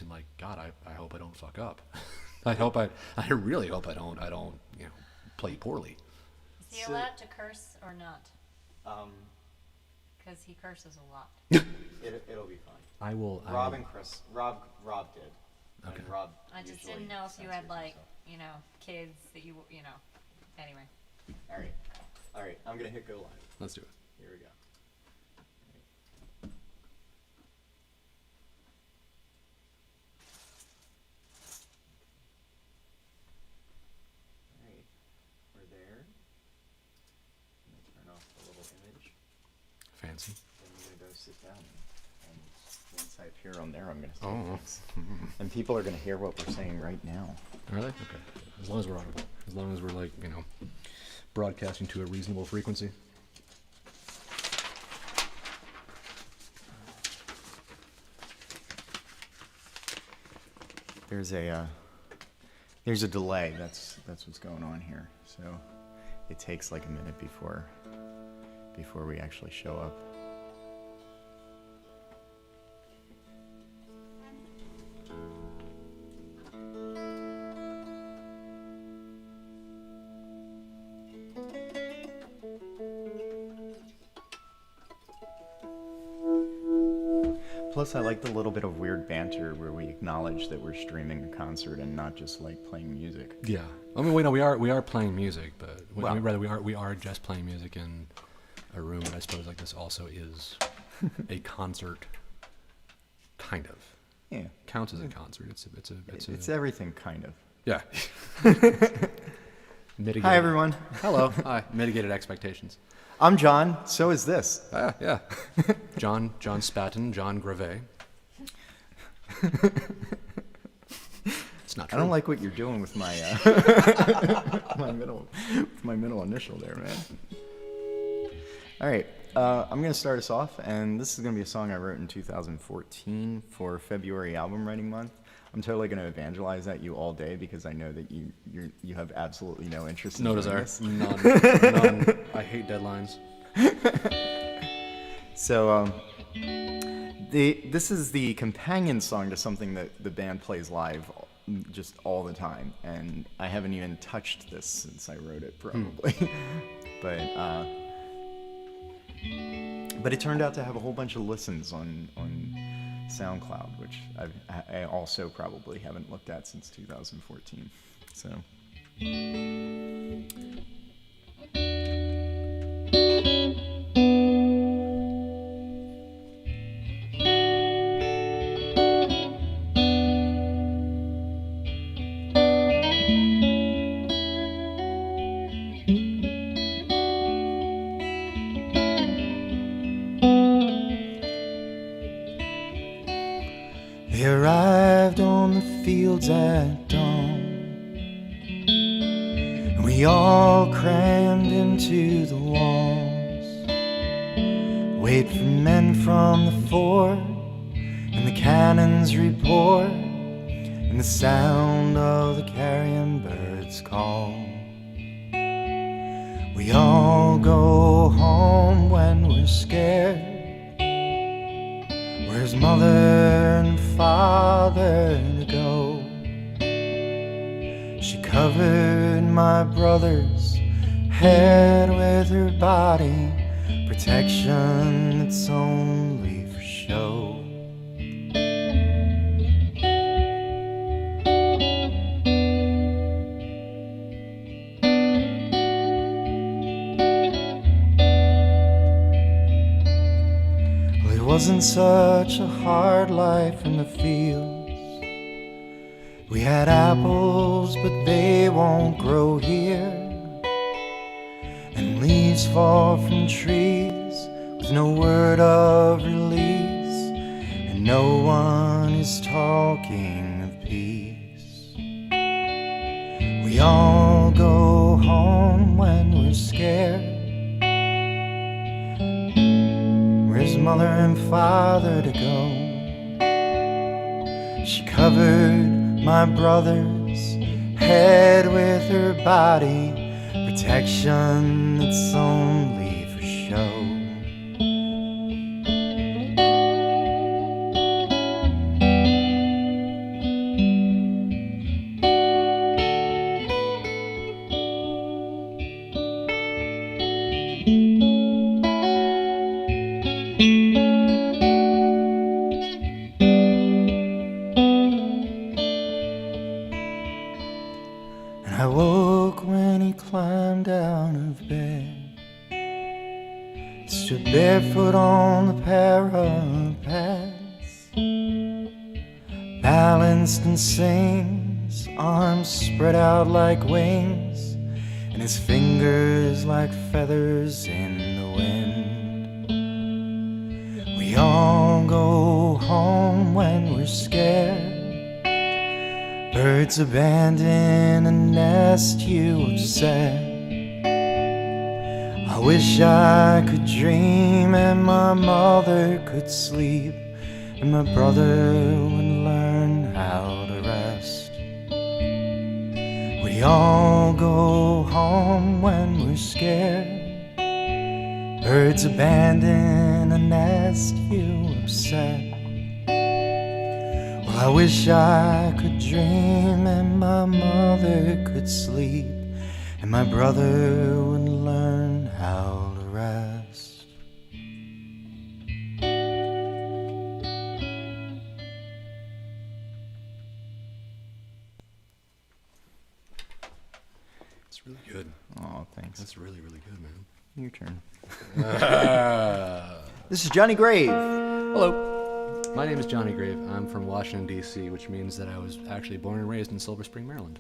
and like, God, I hope I don't fuck up. I really hope I don't, play poorly. Is he allowed to curse or not? Because he curses a lot. It'll be fine. I will. Rob and Chris. Rob did. Okay. And Rob I just usually didn't know if you had censors like, himself. kids that anyway. All right. I'm gonna hit go live. Let's do it. Here we go. All right. We're there. I'm gonna turn off the little image. Fancy. Then I'm gonna go sit down. And once I appear on there, I'm gonna say Oh. things. And people are gonna hear what we're saying right now. Are they? Okay. As long as we're audible. As long as we're like, broadcasting to a reasonable frequency. There's a delay. That's what's going on here. So it takes like a minute before we actually show up. Plus, I like the little bit of weird banter where we acknowledge that we're streaming a concert and not just like playing music. Yeah. I mean, we are playing music, but Well- we are just playing music in a room. But I suppose like this also is a concert, kind of. Yeah, Counts as a concert. it's everything kind of. Yeah. Mitigated. Hi everyone. Hello. Hi. Mitigated expectations. I'm John. So is this. Yeah. Jon Spatton, Jon Grave. It's not true. I don't like what you're doing with my my middle initial there, man. All right, I'm gonna start us off, and this is gonna be a song I wrote in 2014 for February album writing month. I'm totally gonna evangelize at you all day because I know that you have absolutely no interest in No doing desire. this. None. I hate deadlines. So this is the companion song to something that the band plays live just all the time, and I haven't even touched this since I wrote it, probably. But it turned out to have a whole bunch of listens on SoundCloud, which I also probably haven't looked at since 2014. So. They arrived on the fields at dawn, and we all crammed into the walls. Wait for men from the fort, and the cannons report, and the sound of the carrion birds call. We all go home when we're scared. Where's mother and father to go? She covered my brother's head with her body, protection that's only for show. It wasn't such a hard life in the fields. We had apples, but they won't grow here. And leaves fall from trees with no word of release. And no one is talking of peace. We all go home when we're scared. Where's mother and father to go? She covered my brother's head with her body, protection that's only for show. stood barefoot on the parapets, balanced and sings, arms spread out like wings, and his fingers like feathers in the wind. We all go home when we're scared. Birds abandon a nest, you have said. I wish I could dream and my mother could sleep and my brother would learn how to rest. We all go home when we're scared. Birds abandon a nest, you upset. Well, I wish I could dream and my mother could sleep and my brother would learn how to rest. It's really good. Oh, thanks. That's really, really good, man. Your turn. This is Jonny Grave. Hello. My name is Jonny Grave. I'm from Washington, D.C., which means that I was actually born and raised in Silver Spring, Maryland.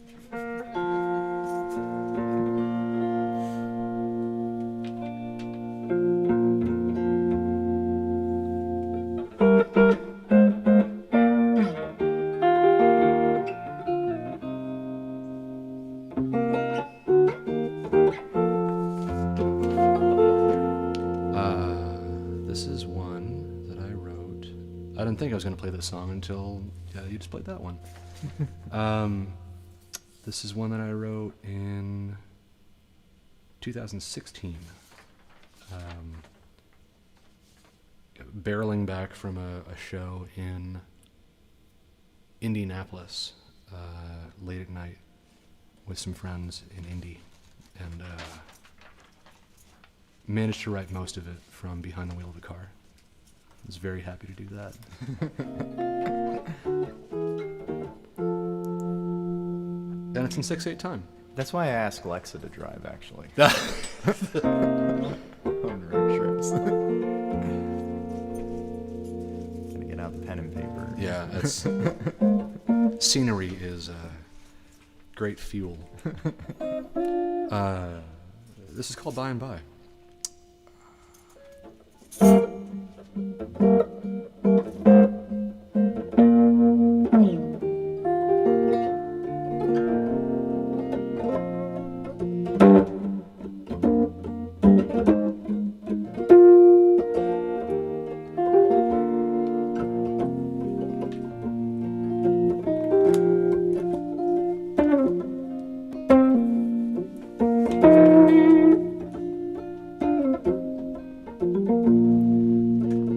This is one that I wrote. I didn't think I was going to play this song until you just played that one. This is one that I wrote in 2016. Barreling back from a show in Indianapolis late at night with some friends in Indy, and managed to write most of it from behind the wheel of the car. I was very happy to do that. And it's in 6/8 time. That's why I asked Lexa to drive, actually. On road trips. Gonna get out the pen and paper. Yeah, that's scenery is great fuel. This is called By and By.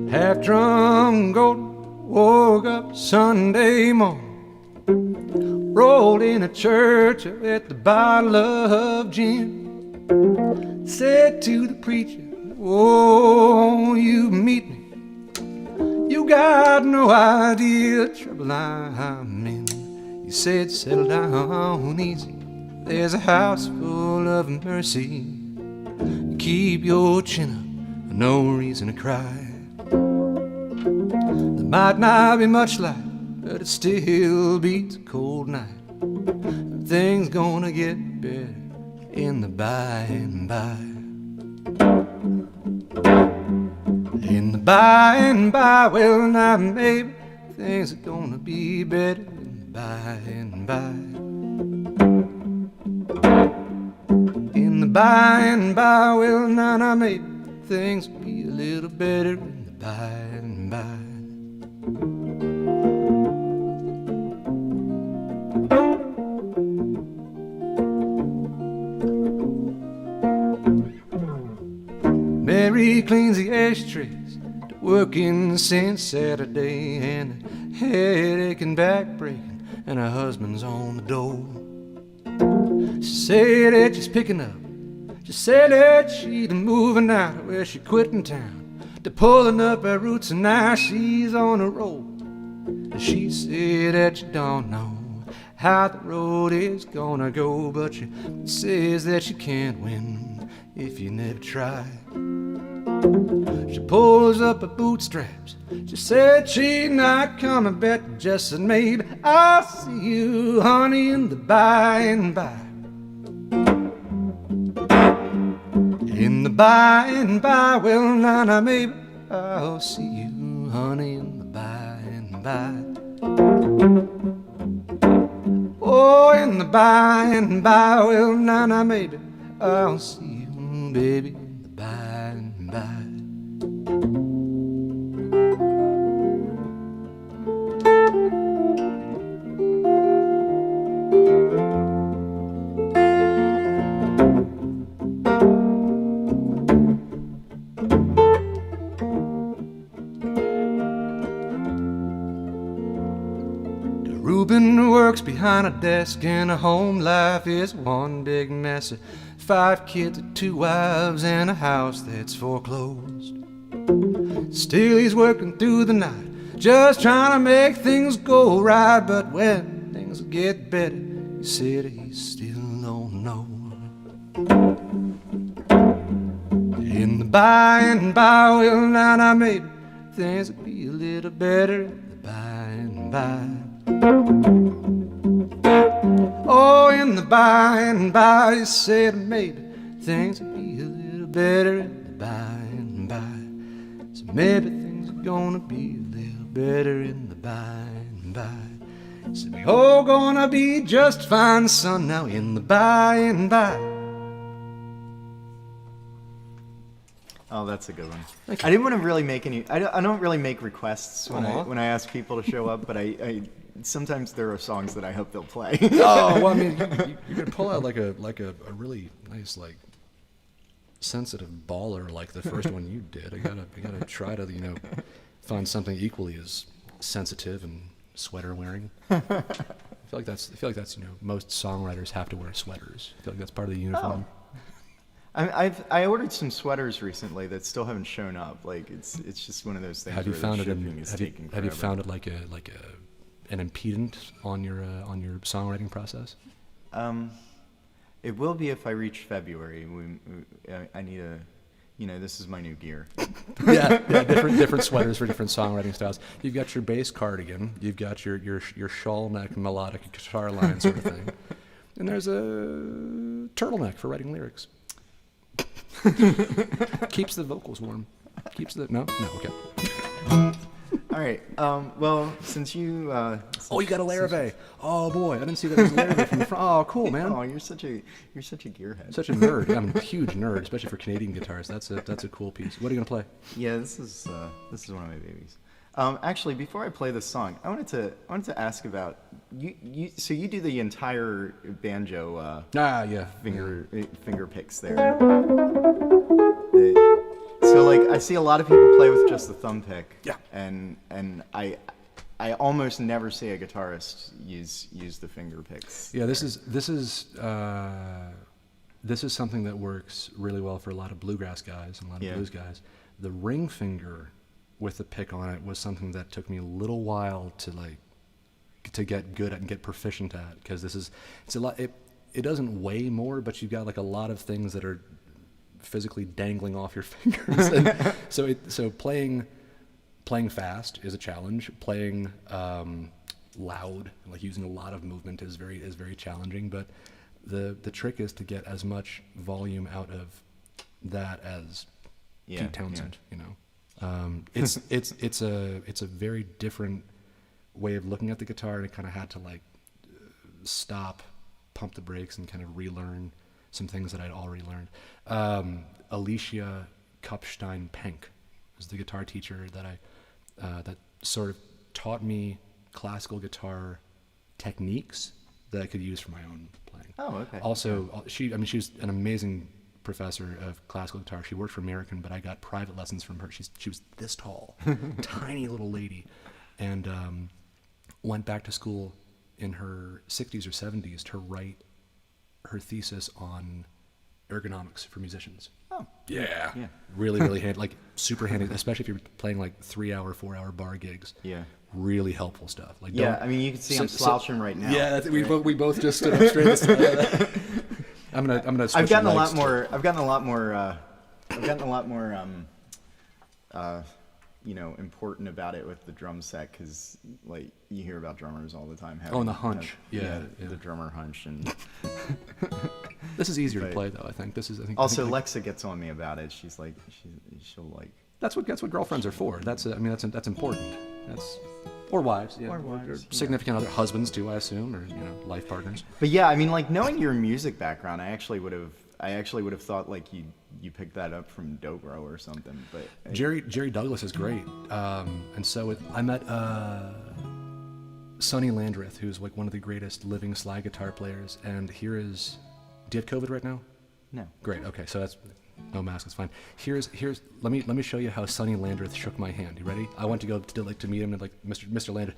Half drunk, golden, woke up Sunday morning, rolled in a church with the bottle of gin, said to the preacher, "Oh, you meet me, you got no idea the trouble I'm in." He said, "Settle down easy, there's a house full of mercy, keep your chin up, no reason to cry. There might not be much light, but it still beats a cold night. Things gonna get better in the by and by. In the by and by, well now maybe things are gonna be better in the by and by. In the by and by, well now maybe things will be a little better in the by and by." Mary cleans the ashtrays, working since Saturday, and a headache and back breaking, and her husband's on the door. She said that she's picking up. She said that she's moving out where she quit in town, to pulling up her roots, and now she's on the road. She said that you don't know how the road is gonna go, but she says that you can't win if you never try. She pulls up her bootstraps. She said she'd not coming back, just said maybe I'll see you, honey, in the by and by. In the by and by, well, now, maybe I'll see you, honey, in the by and by. Oh, in the by and by, well, now, maybe I'll see you, baby, in the by and by. Reuben works behind a desk, and a home life is one big mess. 5 kids, 2 wives, and a house that's foreclosed. Still he's working through the night, just trying to make things go right. But when things get better, he said he still don't know. In the by and by, well, now, maybe things will be a little better in the by and by. Oh, in the by and by, he said maybe things will be a little better in the by and by. So maybe things are gonna be a little better in the by and by. So we all gonna be just fine, son, now in the by and by. Oh, that's a good one. I didn't want to really make any. I don't really make requests when I ask people to show up, but I sometimes there are songs that I hope they'll play. Oh, well, I mean, you could pull out like a really nice, like, sensitive baller like the first one you did. I gotta try to, find something equally as sensitive and sweater wearing. I feel like that's most songwriters have to wear sweaters. I feel like that's part of the uniform. Oh. I ordered some sweaters recently that still haven't shown up. Like it's just one of those things. Have you found it? Have You found it like an impediment on your songwriting process? It will be if I reach February. I need a, this is my new gear. yeah, different sweaters for different songwriting styles. You've got your bass cardigan. You've got your shawl neck melodic guitar line sort of thing, and there's a turtleneck for writing lyrics. Keeps the vocals warm. Keeps the no okay. All right. Well, since you. You got a grah-VAY. Oh boy, I didn't see that was a grah-VAY from the front. Oh, cool, man. Oh, you're such a gearhead. Such a nerd. Yeah, I'm a huge nerd, especially for Canadian guitars. That's a cool piece. What are you gonna play? Yeah, this is one of my babies. Actually, before I play this song, I wanted to ask about you. So you do the entire banjo. Yeah. Finger picks there. So like I see a lot of people play with just the thumb pick. Yeah. And I almost never see a guitarist use the finger picks. Yeah, this is something that works really well for a lot of bluegrass guys and a lot of blues guys. The ring finger with the pick on it was something that took me a little while to get good at and get proficient at, because it's a lot. It doesn't weigh more, but you've got like a lot of things that are physically dangling off your fingers. And so playing fast is a challenge. Playing loud, like using a lot of movement, is very challenging. But the trick is to get as much volume out of that as Pete Townsend. It's a very different way of looking at the guitar, and I kind of had to stop, pump the brakes, and kind of relearn some things that I'd already learned. Alicia Kupstein-Penk was the guitar teacher that sort of taught me classical guitar techniques that I could use for my own playing. Oh, okay. Also, she was an amazing professor of classical guitar. She worked for American, but I got private lessons from her. She was this tall, tiny little lady, and went back to school in her 60s or 70s to write her thesis on ergonomics for musicians. Oh. Yeah. Really handy, like super handy, especially if you're playing 3-hour, 4-hour bar gigs. Yeah. Really helpful stuff. You can see I'm slouching right now. Yeah, we both just stood up straight. I'm gonna. I've gotten a lot more important about it with the drum set, because like you hear about drummers all the time Oh, and the hunch. Yeah. The drummer hunch. And this is easier to play though. I think also Lexa gets on me about it. She's like, she'll like. That's what girlfriends are for. That's important. Or wives, yeah. Or wives, significant other husbands too, I assume, or life partners. But yeah, I mean, like knowing your music background, I actually would have thought like you picked that up from Dobro or something. But Jerry Douglas is great, and so I met Sonny Landreth, who's like one of the greatest living slide guitar players. And here is, do you have COVID right now? No. Great. Okay, so that's no mask. It's fine. Here's let me show you how Sonny Landreth shook my hand. You ready? I went to go to meet him and like Mr. Landreth,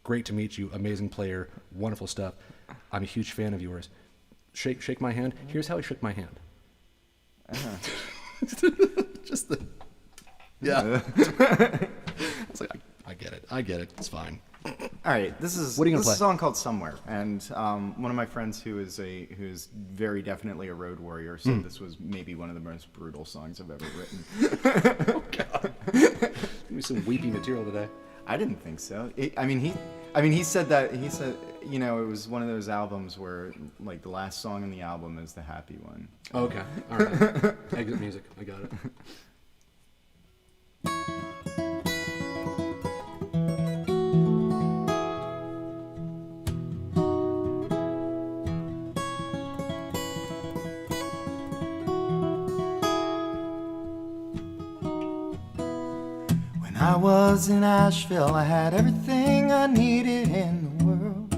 great to meet you, amazing player, wonderful stuff. I'm a huge fan of yours. Shake my hand. Here's how he shook my hand. Just the yeah. It's like I get it. It's fine. All right, this is what are you gonna play? A song called "Somewhere," and one of my friends who is very definitely a road warrior said this was maybe one of the most brutal songs I've ever written. Oh God, give me some weepy material today. I didn't think so. He said it was one of those albums where like the last song on the album is the happy one. Okay, all right. Exit music. I got it. I was in Asheville, I had everything I needed in the world.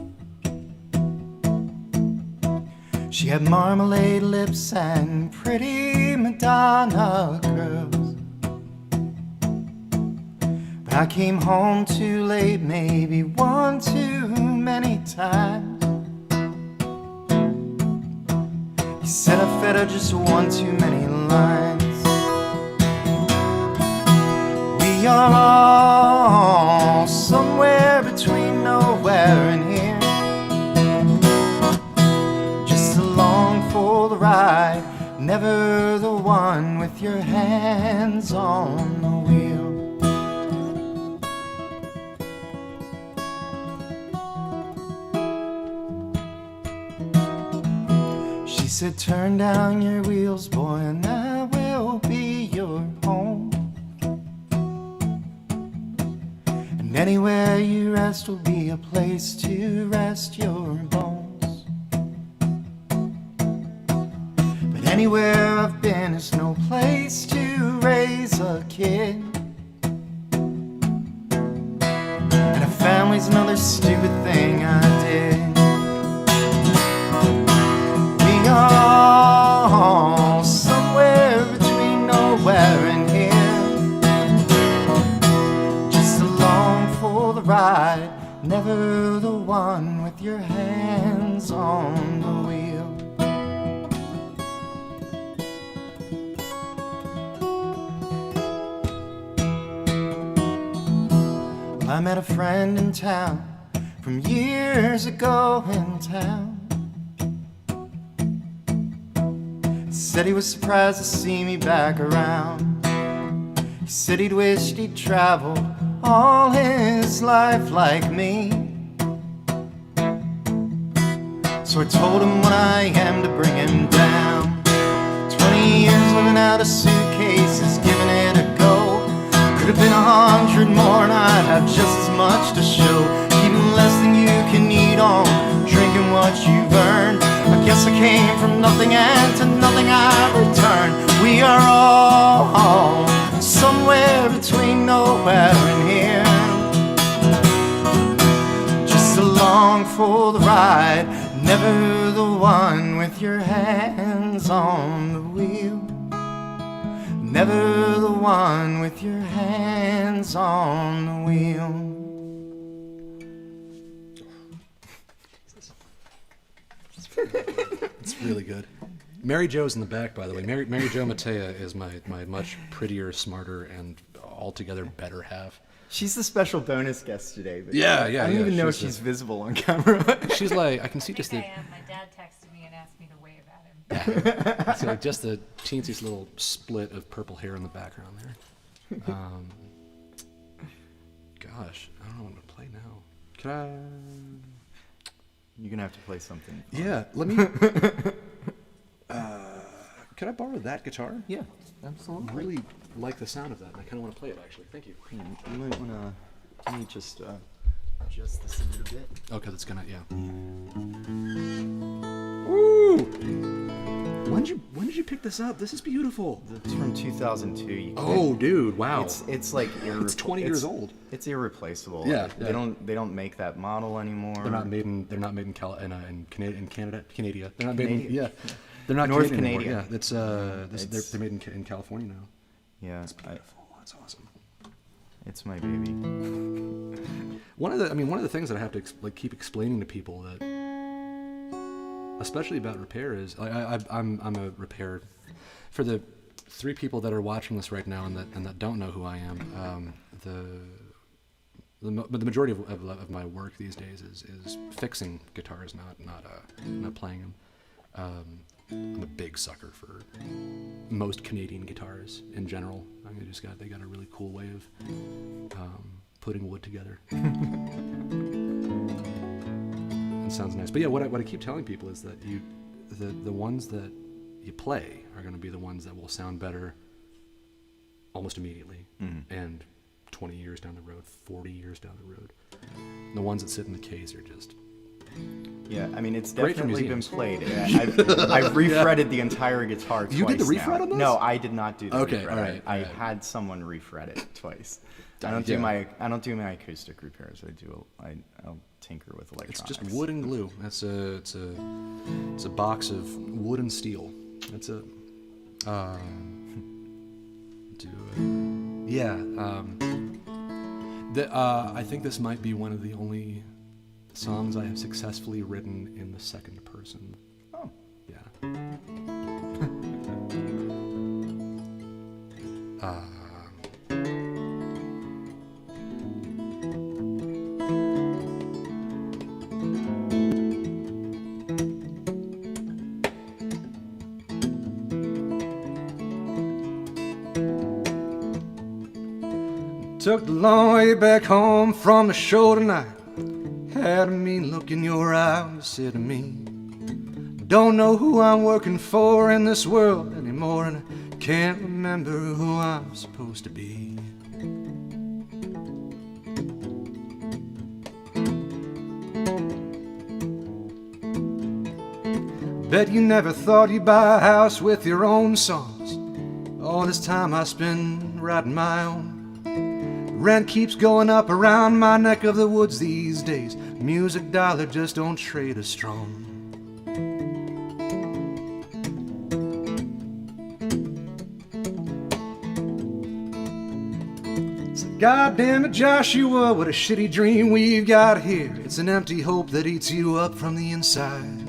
She had marmalade lips and pretty Madonna curls. But I came home too late, maybe one too many times. He said I fed her just one too many lines. We are all somewhere between nowhere and here, just along for the ride, never the one with your hands on the wheel. She said, turn down your wheels, boy, and I will be your home. Anywhere you rest will be a place to rest your bones. But anywhere I've been is no place to raise a kid. And a family's another stupid thing I did. We are all somewhere between nowhere and here, the ride, never the one with your hands on the wheel. Well, I met a friend in town from years ago in town. Said he was surprised to see me back around. He said he'd wished he'd traveled all his life like me. So I told him what I am to bring him down. 20 years living out of suitcases, giving it a go. Could have been 100 more and I'd have just as much to show. Eating less than you can eat on, drinking what you've earned. I guess I came from nothing and to nothing I return. We are all somewhere between nowhere and here, just along for the ride, never the one with your hands on the wheel, never the one with your hands on the wheel. It's really good. Mary Jo's in the back, by the way. Mary Jo Matea is my much prettier, smarter, and altogether better half. She's the special bonus guest today. But yeah. I don't even know if she's visible on camera. She's like, I can see just I the... am. My dad texted me and asked me to wave at him. It's like just the teensiest little split of purple hair in the background there. Gosh, I don't know what to play now. Can I? You're gonna have to play something fun. Yeah, let me. Can I borrow that guitar? Yeah, I absolutely. really like the sound of that, and I kind of want to play it actually. Thank you. You might wanna. Let me just adjust this a little bit. Okay, that's gonna Woo! When did you pick this up? This is beautiful. It's from 2002. Oh, dude! Wow. It's like It's 20 years old. It's irreplaceable. Yeah, They don't make that model anymore. They're not made in Canada. Canada. They're not made in They're not North Canadian Canadian. anymore. Yeah, they're made in California now. Yeah, It's beautiful. That's awesome. it's my baby. One of the things that I have to keep explaining to people that, especially about repair, is I'm a repair. For the 3 people that are watching this right now and that don't know who I am, the majority of my work these days is fixing guitars, not playing them. I'm a big sucker for most Canadian guitars in general. I mean, they got a really cool way of putting wood together. It sounds nice. But yeah, what I keep telling people is that the ones that you play are going to be the ones that will sound better almost immediately, and 20 years down the road, 40 years down the road. The ones that sit in the case are just... Yeah, I mean, it's Great for definitely been museums. played. I've refretted the entire guitar twice. You did the now. refret on this? No, I did not do the Okay, refret. all right, I all right. had someone refret it twice. I Yeah. don't do my acoustic repairs. I'll tinker with It's electronics. just wood and glue. It's a box of wood and steel. That's it. I think this might be one of the only songs I have successfully written in the second person. Oh. Yeah. Took the long way back home from the show tonight. Had a mean look in your eye, you said to me, don't know who I'm working for in this world anymore, and I can't remember who I'm supposed to be. Bet you never thought you'd buy a house with your own songs. All this time I spend writing my own. Rent keeps going up around my neck of the woods these days. Music dollar just don't trade as strong. So goddamn it, Joshua, what a shitty dream we've got here. It's an empty hope that eats you up from the inside.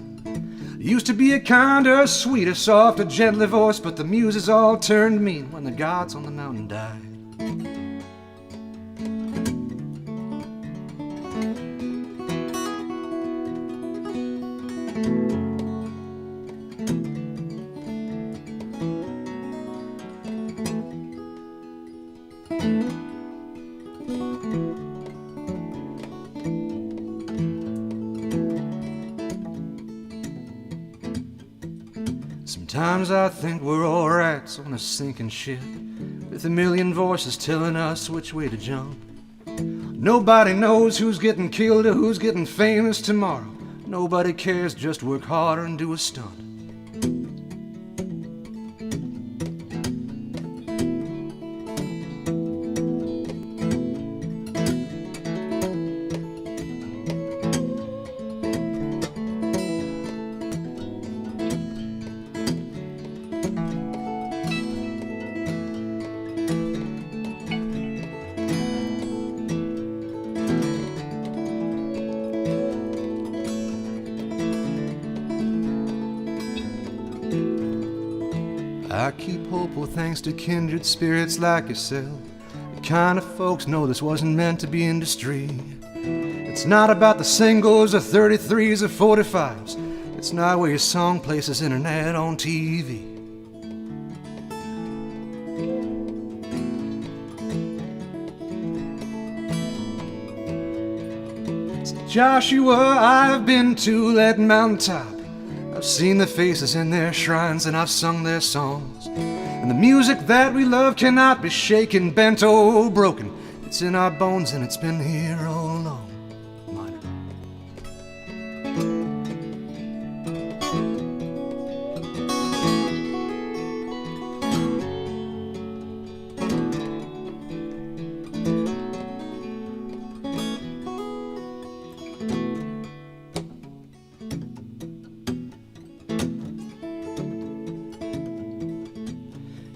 Used to be a kinder, sweeter, softer, gentler voice, but the muses all turned mean when the gods on the mountain died. Sometimes I think we're all rats on a sinking ship, with a million voices telling us which way to jump. Nobody knows who's getting killed or who's getting famous tomorrow. Nobody cares, just work harder and do a stunt. I keep hopeful thanks to kindred spirits like yourself. The kind of folks know this wasn't meant to be industry. It's not about the singles or 33s or 45s. It's not where your song places internet on TV. Joshua, I've been to that mountaintop. I've seen the faces in their shrines and I've sung their songs. And the music that we love cannot be shaken, bent, or broken. It's in our bones and it's been here all along. Minor.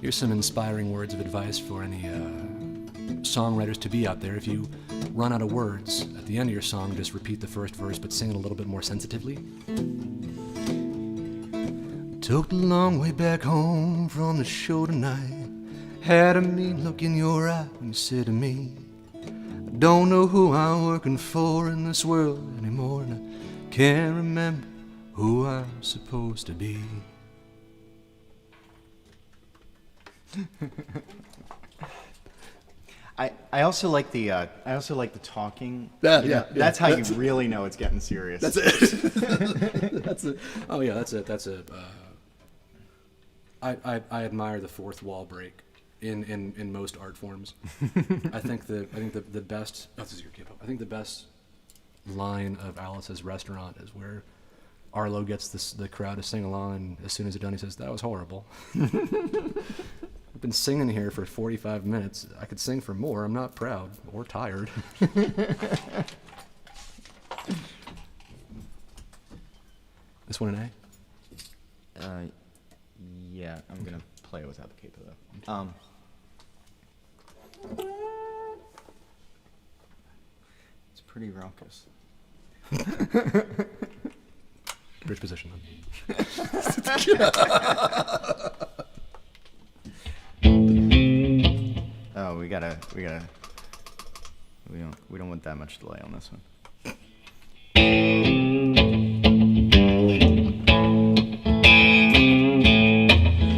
Here's some inspiring words of advice for any songwriters to be out there. If you run out of words at the end of your song, just repeat the first verse, but sing it a little bit more sensitively. Took the long way back home from the show tonight. Had a mean look in your eye when you said to me, I don't know who I'm working for in this world anymore, and I can't remember who I'm supposed to be. I also like the talking. Yeah. That's how you really know it's getting serious. That's it. That's it. Oh yeah, that's it. That's it. I admire the fourth wall break in most art forms. I think the best. Oh, this is your K-pop. I think the best line of Alice's Restaurant is where Arlo gets the crowd to sing along, and as soon as it's done, he says, "That was horrible." I've been singing here for 45 minutes. I could sing for more. I'm not proud or tired. This one an A? Yeah, I'm gonna play it without the capo though. It's pretty raucous. Bridge position. Oh, we don't want that much delay on this one.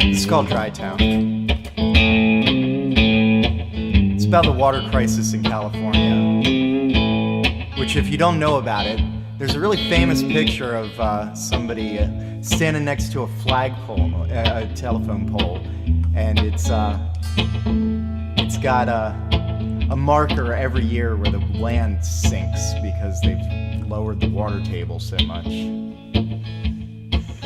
This is called Dry Town. It's about the water crisis in California, which, if you don't know about it, there's a really famous picture of somebody standing next to a flagpole, a telephone pole, and it's got a marker every year where the land sinks because they've lowered the water table so much.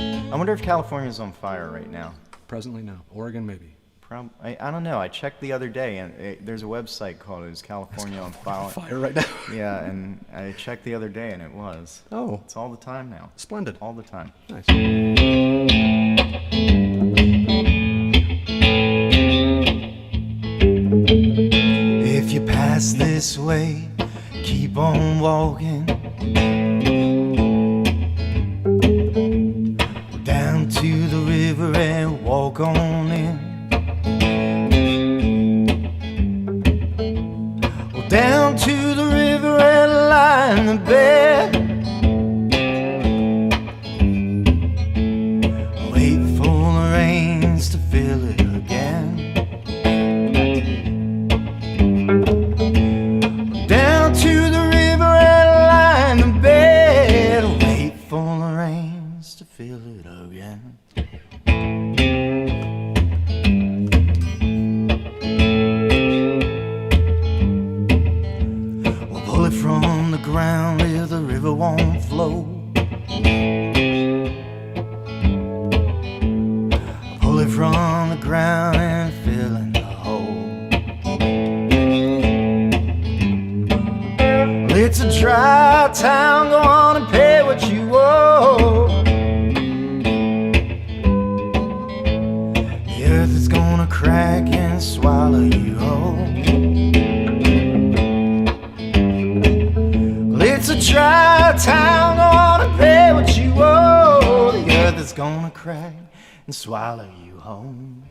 I wonder if California's on fire right now. Presently, no. Oregon, maybe. I don't know. I checked the other day, and there's a website called "Is California on Fire?" Fire right now. Yeah, and I checked the other day, and it was. Oh. It's all the time now. Splendid. All the time. Nice. If you pass this way, keep on walking down to the river and walk on in. Down to the river and lie in the bed. Wait for the rains to fill it again. Down to the river and lie in the bed. Wait for the rains to fill it again. From the ground where the river won't flow. Pull it from the ground and fill in the hole. It's a dry town, go on and pay what you owe. The earth is gonna crack and swallow you whole. It's a dry town, gonna pay what you owe. The earth is gonna crack and swallow you home.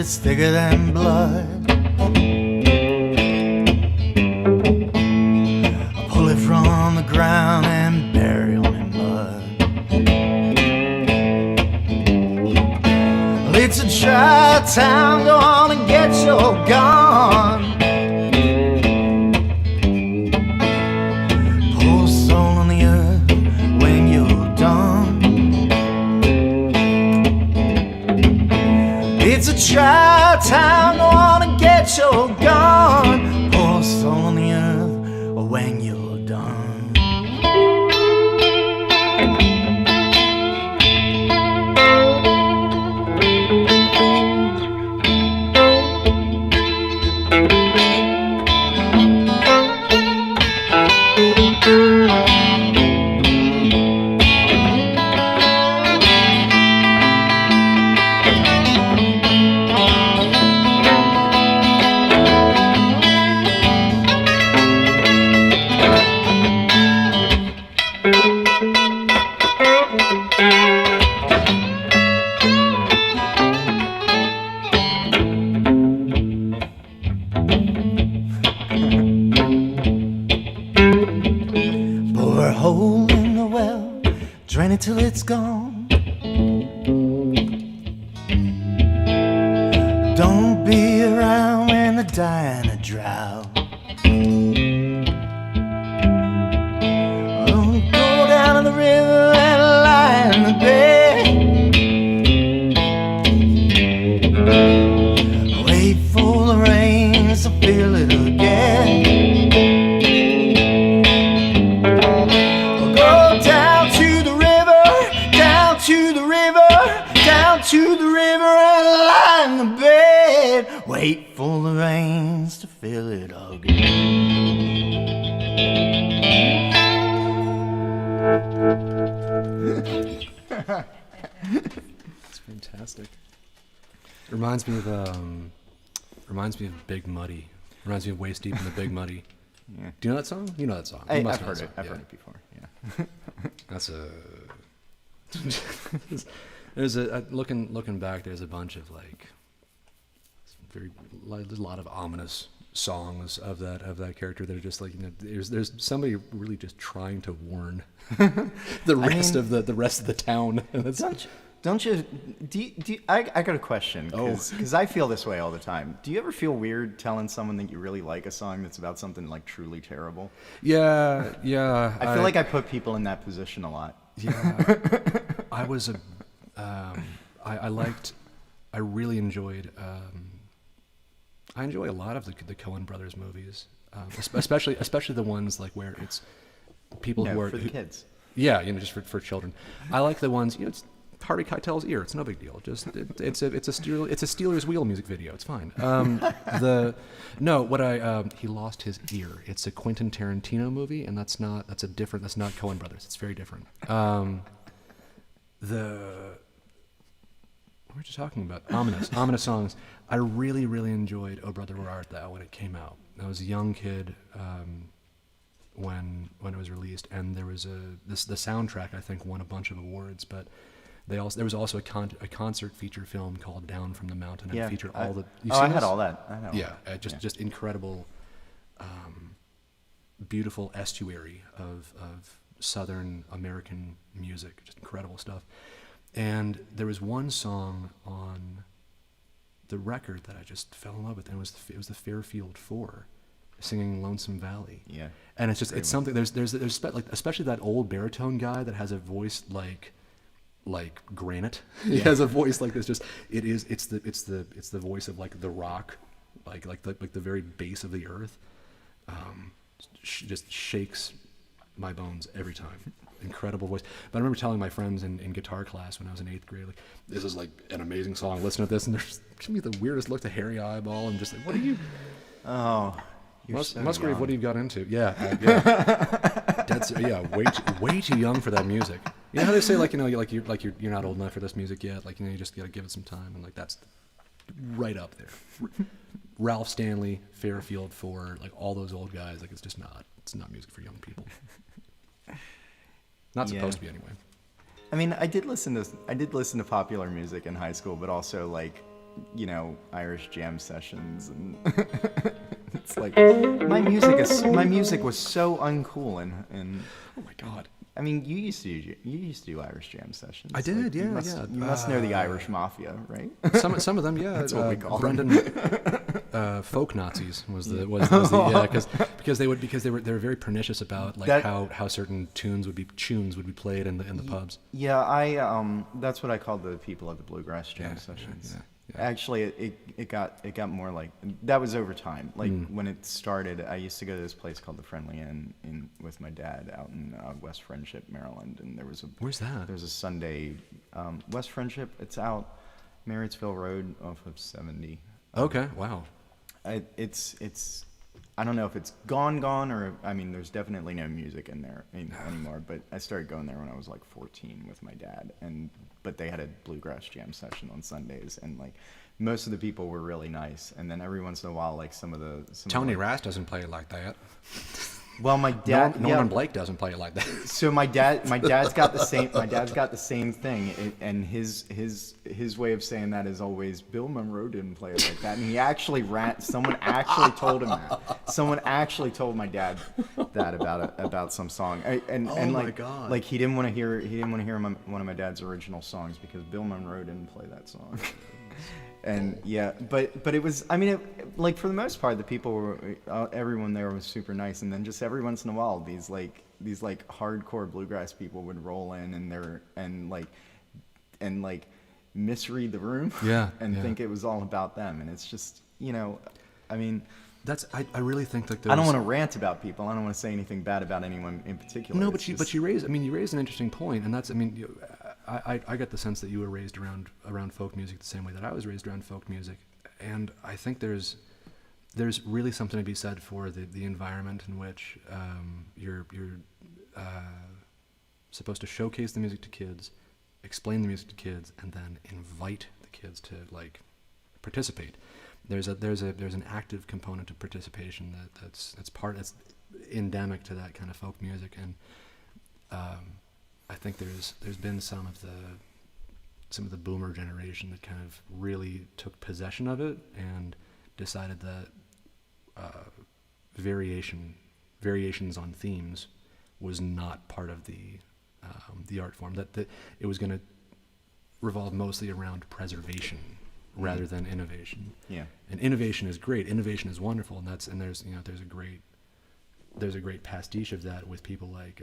that's thicker than blood. I pull it from the ground and bury him in mud. Well, it's a dry town, don't wanna get your gun. Pour soul on the earth when you're done. It's a dry town, don't wanna get your gun. Pour soul on the earth when you're done. Pour a hole in the well, drain it till it's gone. Don't be around when they're dying of drought. Don't go down to the river and lie in the bed. Wait for the rains to fill it again. To the river and lie in the bed. Wait for the rains to fill it again. It's fantastic. Reminds me of Big Muddy. Reminds me of Waist Deep in the Big Muddy. Yeah. Do you know that song? You know that song. You I've must know heard that it. song. I've Yeah. heard it before. Yeah. That's a. There's looking back. There's a bunch of like there's a lot of ominous songs of that character that are just like, you know, there's somebody really just trying to warn the rest of the town. I got a question, because I feel this way all the time. Do you ever feel weird telling someone that you really like a song that's about something like truly terrible? Yeah. I feel like I put people in that position a lot. Yeah. I really enjoyed. I enjoy a lot of the Coen Brothers movies, especially the ones like where it's people who are for the kids. Yeah, you know, just for children. I like the ones, you know, it's Harvey Keitel's Ear. It's no big deal. Just it's a Steelers Wheel music video. It's fine. He lost his ear. It's a Quentin Tarantino movie, and that's not Coen Brothers. It's very different. What were you talking about? Ominous songs. I really enjoyed "Oh Brother Where Art Thou" when it came out. I was a young kid when it was released, and there was the soundtrack I think won a bunch of awards, but there was also a concert feature film called "Down from the Mountain" and it featured all the. I had all that. Just incredible, beautiful estuary of Southern American music, just incredible stuff. And there was one song on the record that I just fell in love with, and it was the Fairfield Four singing "Lonesome Valley." Yeah, and it's something. There's like, especially that old baritone guy that has a voice like granite. He has a voice like this. It's the voice of like the rock, like the very base of the earth. Just shakes my bones every time. Incredible voice. But I remember telling my friends in guitar class when I was in 8th grade, like, this is like an amazing song. Listen to this, and they're giving me the weirdest look, to hairy eyeball, and just like, what are you? Oh, you're Musgrave, young. what have you got into? Yeah. That's way too young for that music. You know how they say, like, you know, you're not old enough for this music yet. Like, you know, you just gotta give it some time, and like that's right up there. Ralph Stanley, Fairfield Four, like all those old guys. Like, it's not music for young people. Not supposed to be, anyway. I mean, I did listen to popular music in high school, but also like Irish jam sessions, and it's like my music was so uncool, and Oh my God. I mean, you used to do Irish jam sessions. I did, You yeah. You must know the Irish Mafia, right? Some of them, yeah. That's what we call Brendan, folk Nazis was the because they were very pernicious about like how certain tunes would be played in the pubs. Yeah, that's what I called the people at the bluegrass jam sessions. Yeah. Actually, it got more like that was over time. Like when it started, I used to go to this place called the Friendly Inn with my dad out in West Friendship, Maryland, and Where's that? There's a Sunday West Friendship. It's out Marriottsville Road off of 70. Okay, wow. It's I don't know if it's gone or I mean there's definitely no music in there anymore, but I started going there when I was like 14 with my dad, but they had a bluegrass jam session on Sundays, and like most of the people were really nice, and then every once in a while like Tony Rass doesn't play it like that. Well, my dad Norman Blake doesn't play it like that. So my dad's got the same thing, and his way of saying that is always Bill Monroe didn't play it like that, and he actually someone actually told him that. Someone actually told my dad that about some song, and my God. Like he didn't want to hear one of my dad's original songs because Bill Monroe didn't play that song. And yeah, but it was, I mean, like for the most part, the people were, everyone there was super nice. And then just every once in a while, these hardcore bluegrass people would roll in and misread the room. And think it was all about them. And it's just, I mean, I really think that I don't want to rant about people. I don't want to say anything bad about anyone in particular. No, but you raised an interesting point, and that's, I mean, I get the sense that you were raised around folk music the same way that I was raised around folk music, and I think there's really something to be said for the environment in which you're supposed to showcase the music to kids, explain the music to kids, and then invite the kids to like participate. There's an active component of participation that's endemic to that kind of folk music, and I think there's been some of the boomer generation that kind of really took possession of it and decided that variations on themes was not part of the art form, that it was going to revolve mostly around preservation rather than innovation. Yeah. And innovation is great. Innovation is wonderful, and there's a great pastiche of that with people like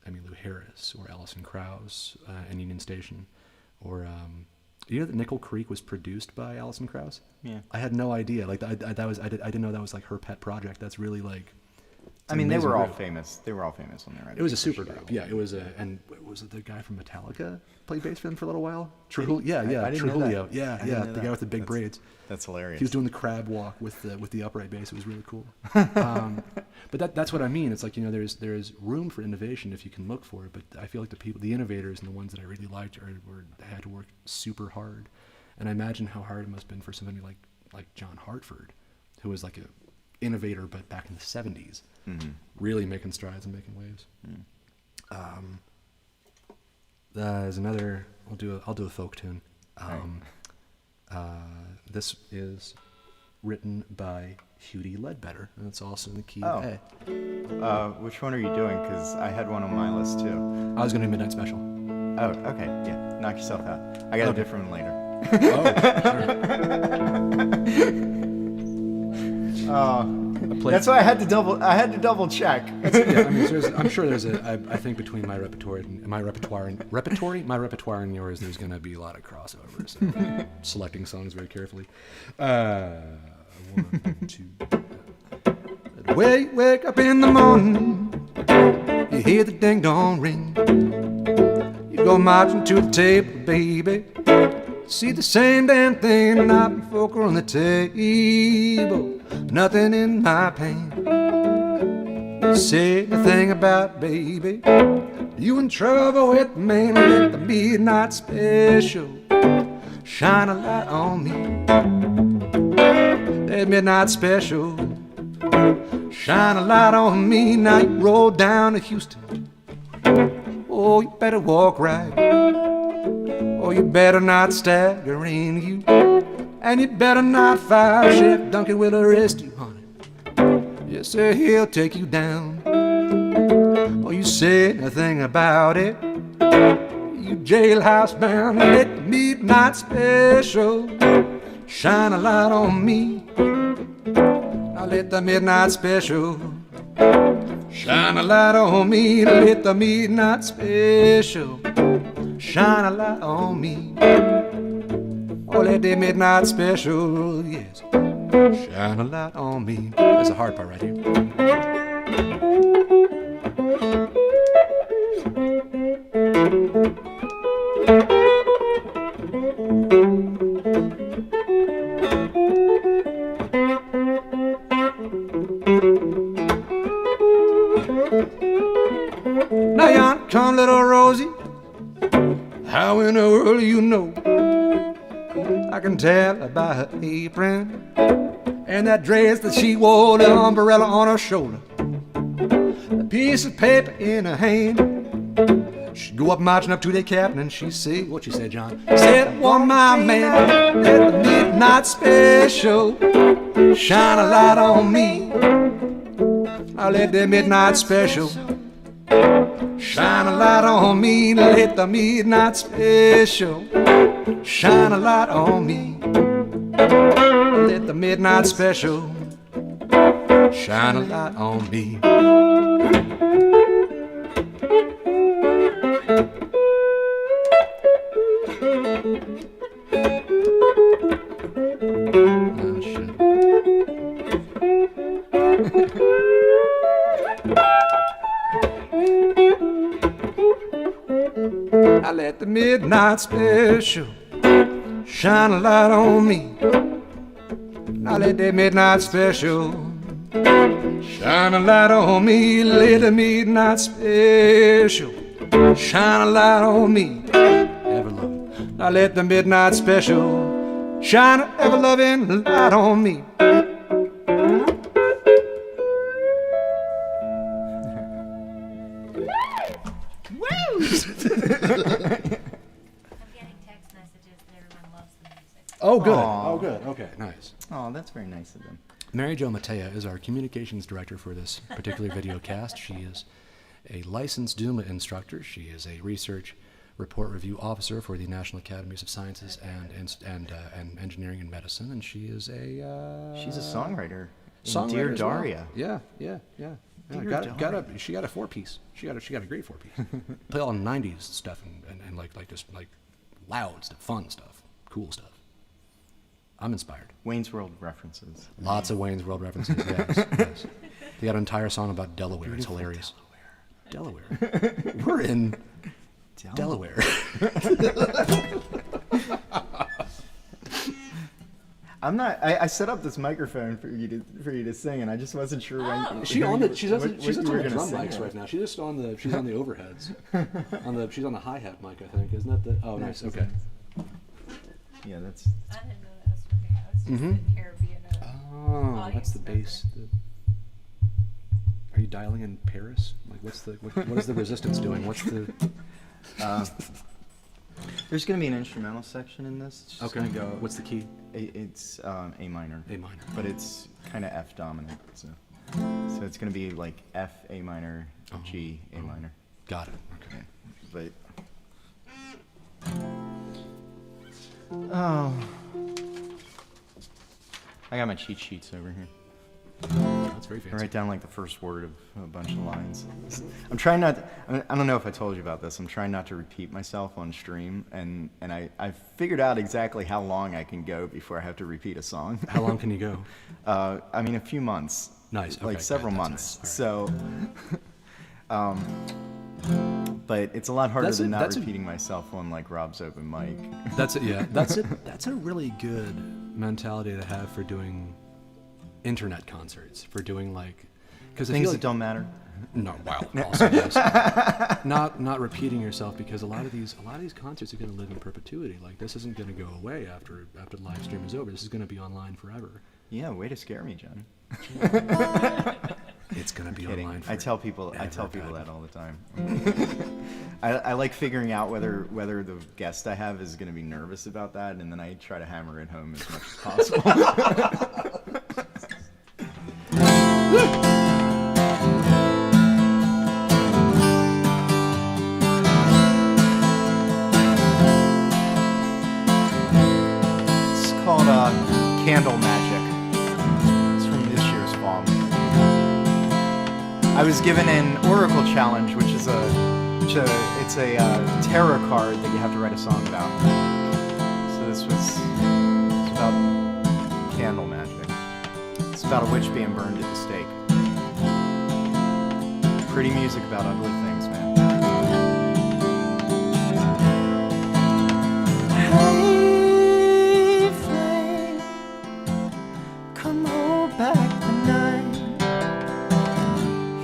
Emmylou Harris or Alison Krauss and Union Station, or do you know that Nickel Creek was produced by Alison Krauss? Yeah. I had no idea. Like I didn't know that was like her pet project. That's really like. I mean, they were all famous. They were all famous on their. It was a super group. Yeah, it was and was it the guy from Metallica played bass for them for a little while? Trujillo. I didn't know that. Yeah, the guy with the big braids. That's hilarious. He was doing the crab walk with the upright bass. It was really cool. But that's what I mean. It's like, there's room for innovation if you can look for it. But I feel like the innovators and the ones that I really liked had to work super hard. And I imagine how hard it must have been for somebody like John Hartford, who was like a innovator but back in the 70s, really making strides and making waves. There's another. I'll do a folk tune. This is written by Hudie Ledbetter, and it's also in the key of A. Which one are you doing? Because I had one on my list too. I was going to do Midnight Special. Oh, okay. Yeah, knock yourself out. I got a different one later. That's why I had to double check. I'm sure there's I think between my repertoire and yours, there's going to be a lot of crossover. So selecting songs very carefully. 1, 2. Wake up in the morning, you hear the ding dong ring. You go marching to the table, baby. See the same damn thing, and I've been folk on the table. Nothing in my pan. Say the thing about, baby, you in trouble with the man. Let the midnight special shine a light on me. That midnight special shine a light on me. Now you roll down to Houston. Oh, you better walk right, or you better not stagger in. You And you better not fire. Chef Duncan will arrest you, honey. Yes, sir, he'll take you down. Oh, you said nothing about it. You jailhouse bound. Let the midnight special shine a light on me. Now let the midnight special shine a light on me. Let the midnight special shine a light on me. Oh, let the midnight special, yes, shine a light on me. That's the hard part right here. Now, yon come little Rosie, how in the world do you know? I can tell by her apron and that dress that she wore, the umbrella on her shoulder, a piece of paper in her hand. She'd go up marching up to the captain and she'd say, What you say, John? said, "Well, my man, let the midnight special shine a light on me. I let the midnight special shine a light on me. Let the midnight special shine a light on me. Let the midnight special shine a light on me." Oh, shit. I let the midnight special shine a light on me. I let the midnight special shine a light on me. Let the midnight special shine a light on me. Ever loving. I let the midnight special shine an ever-loving light on me. I'm getting text messages that everyone loves the music. Oh, good. Aw. Oh, good. Okay, nice. Oh, that's very nice of them. Mary Jo Matea is our communications director for this particular video cast. She is a licensed Zumba instructor. She is a research report review officer for the National Academies of Sciences and Engineering and Medicine, and she is a She's a songwriter. in songwriter Dear as well. Daria. Yeah. Dear Got a she got a 4-piece. She got a great 4-piece. Play all 90s stuff and like just like loud stuff, fun stuff, cool stuff. I'm inspired. Wayne's World references. Lots of Wayne's World references. Yes. They got an entire song about Delaware. It's hilarious. Delaware. We're in Delaware. I'm not. I set up this microphone for you to sing, and I just wasn't sure when. She's on the drum sing mics right now. She's on the overheads. She's on the hi-hat mic, I think. Isn't that the? Oh, nice. Okay. Yeah, that's. I didn't know that was for me. I was just sitting here being a Oh, that's the audience bass. Are you dialing in Paris? Like, what is the resistance doing? What's the? There's gonna be an instrumental section in this. It's just gonna go. What's the key? It's A minor. A minor. But it's kind of F dominant. So it's gonna be like F, A minor, G, A minor. Got it. Okay. But oh, I got my cheat sheets over here. That's very I fancy. write down like the first word of a bunch of lines. I'm trying not. I don't know if I told you about this. I'm trying not to repeat myself on stream, and I figured out exactly how long I can go before I have to repeat a song. How long can you go? I mean, a few months. Nice. Okay, Like several good, that's months. nice. So, but it's a lot harder That's than it, not that's it. repeating myself on like Rob's open mic. That's it. Yeah. That's it. That's a really good mentality to have for doing internet concerts. For doing like, because Things that don't matter. No, well, also yes. Not repeating yourself, because a lot of these concerts are going to live in perpetuity. Like, this isn't going to go away after the live stream is over. This is going to be online forever. Yeah, way to scare me, John. It's gonna be Kidding. online. I tell people that all the time. I like figuring out whether the guest I have is going to be nervous about that, and then I try to hammer it home as much as possible. It's called Candle Magic. It's from this year's FAWM. I was given an Oracle challenge, which is it's a tarot card that you have to write a song about. So it's about candle magic. It's about a witch being burned at the stake. Pretty music about ugly things, man. Hey, flame, come hold back the night.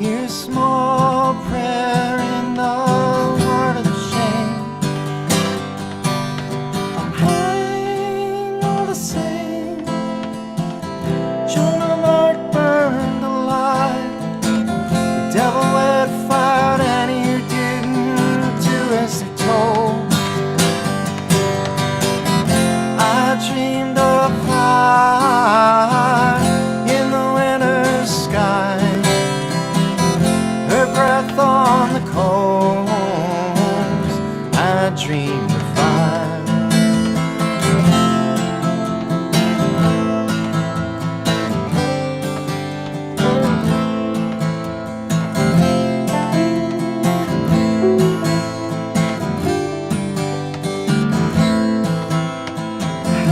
Here's small prayer in the heart of the shame. Hang all the same. Joan of Arc burned alive. The devil had fired and he didn't do as he told. I dreamed of fire in the winter sky. Her breath on the coals. I dreamed of fire.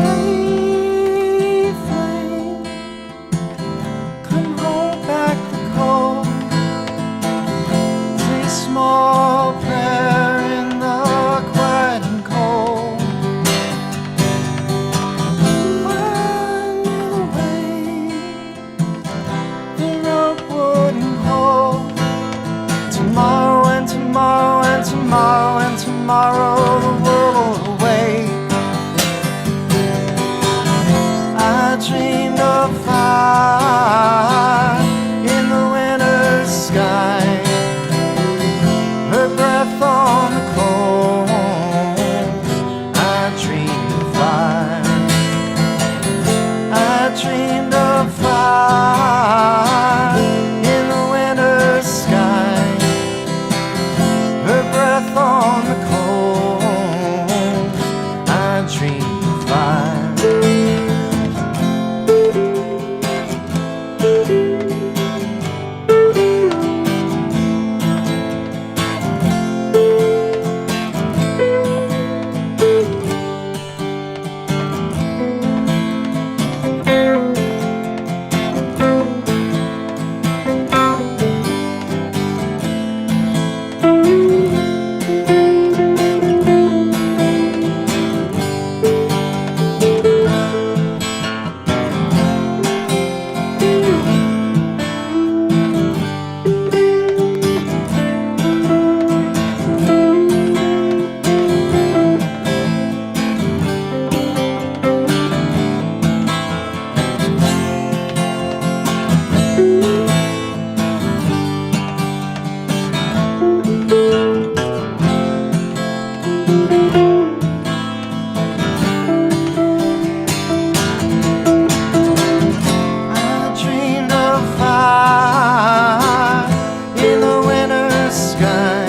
Hey, flame, come hold back the cold. Say a small prayer in the quiet and cold. Find a way the rope wouldn't hold. Tomorrow and tomorrow and tomorrow and tomorrow the world will awake. I dreamed of fire in the winter sky. Her breath on the coals. I dreamed of fire. I dreamed of fire in the winter sky. Her breath on the coals. I dreamed of fire. I dreamed of fire in the winter sky.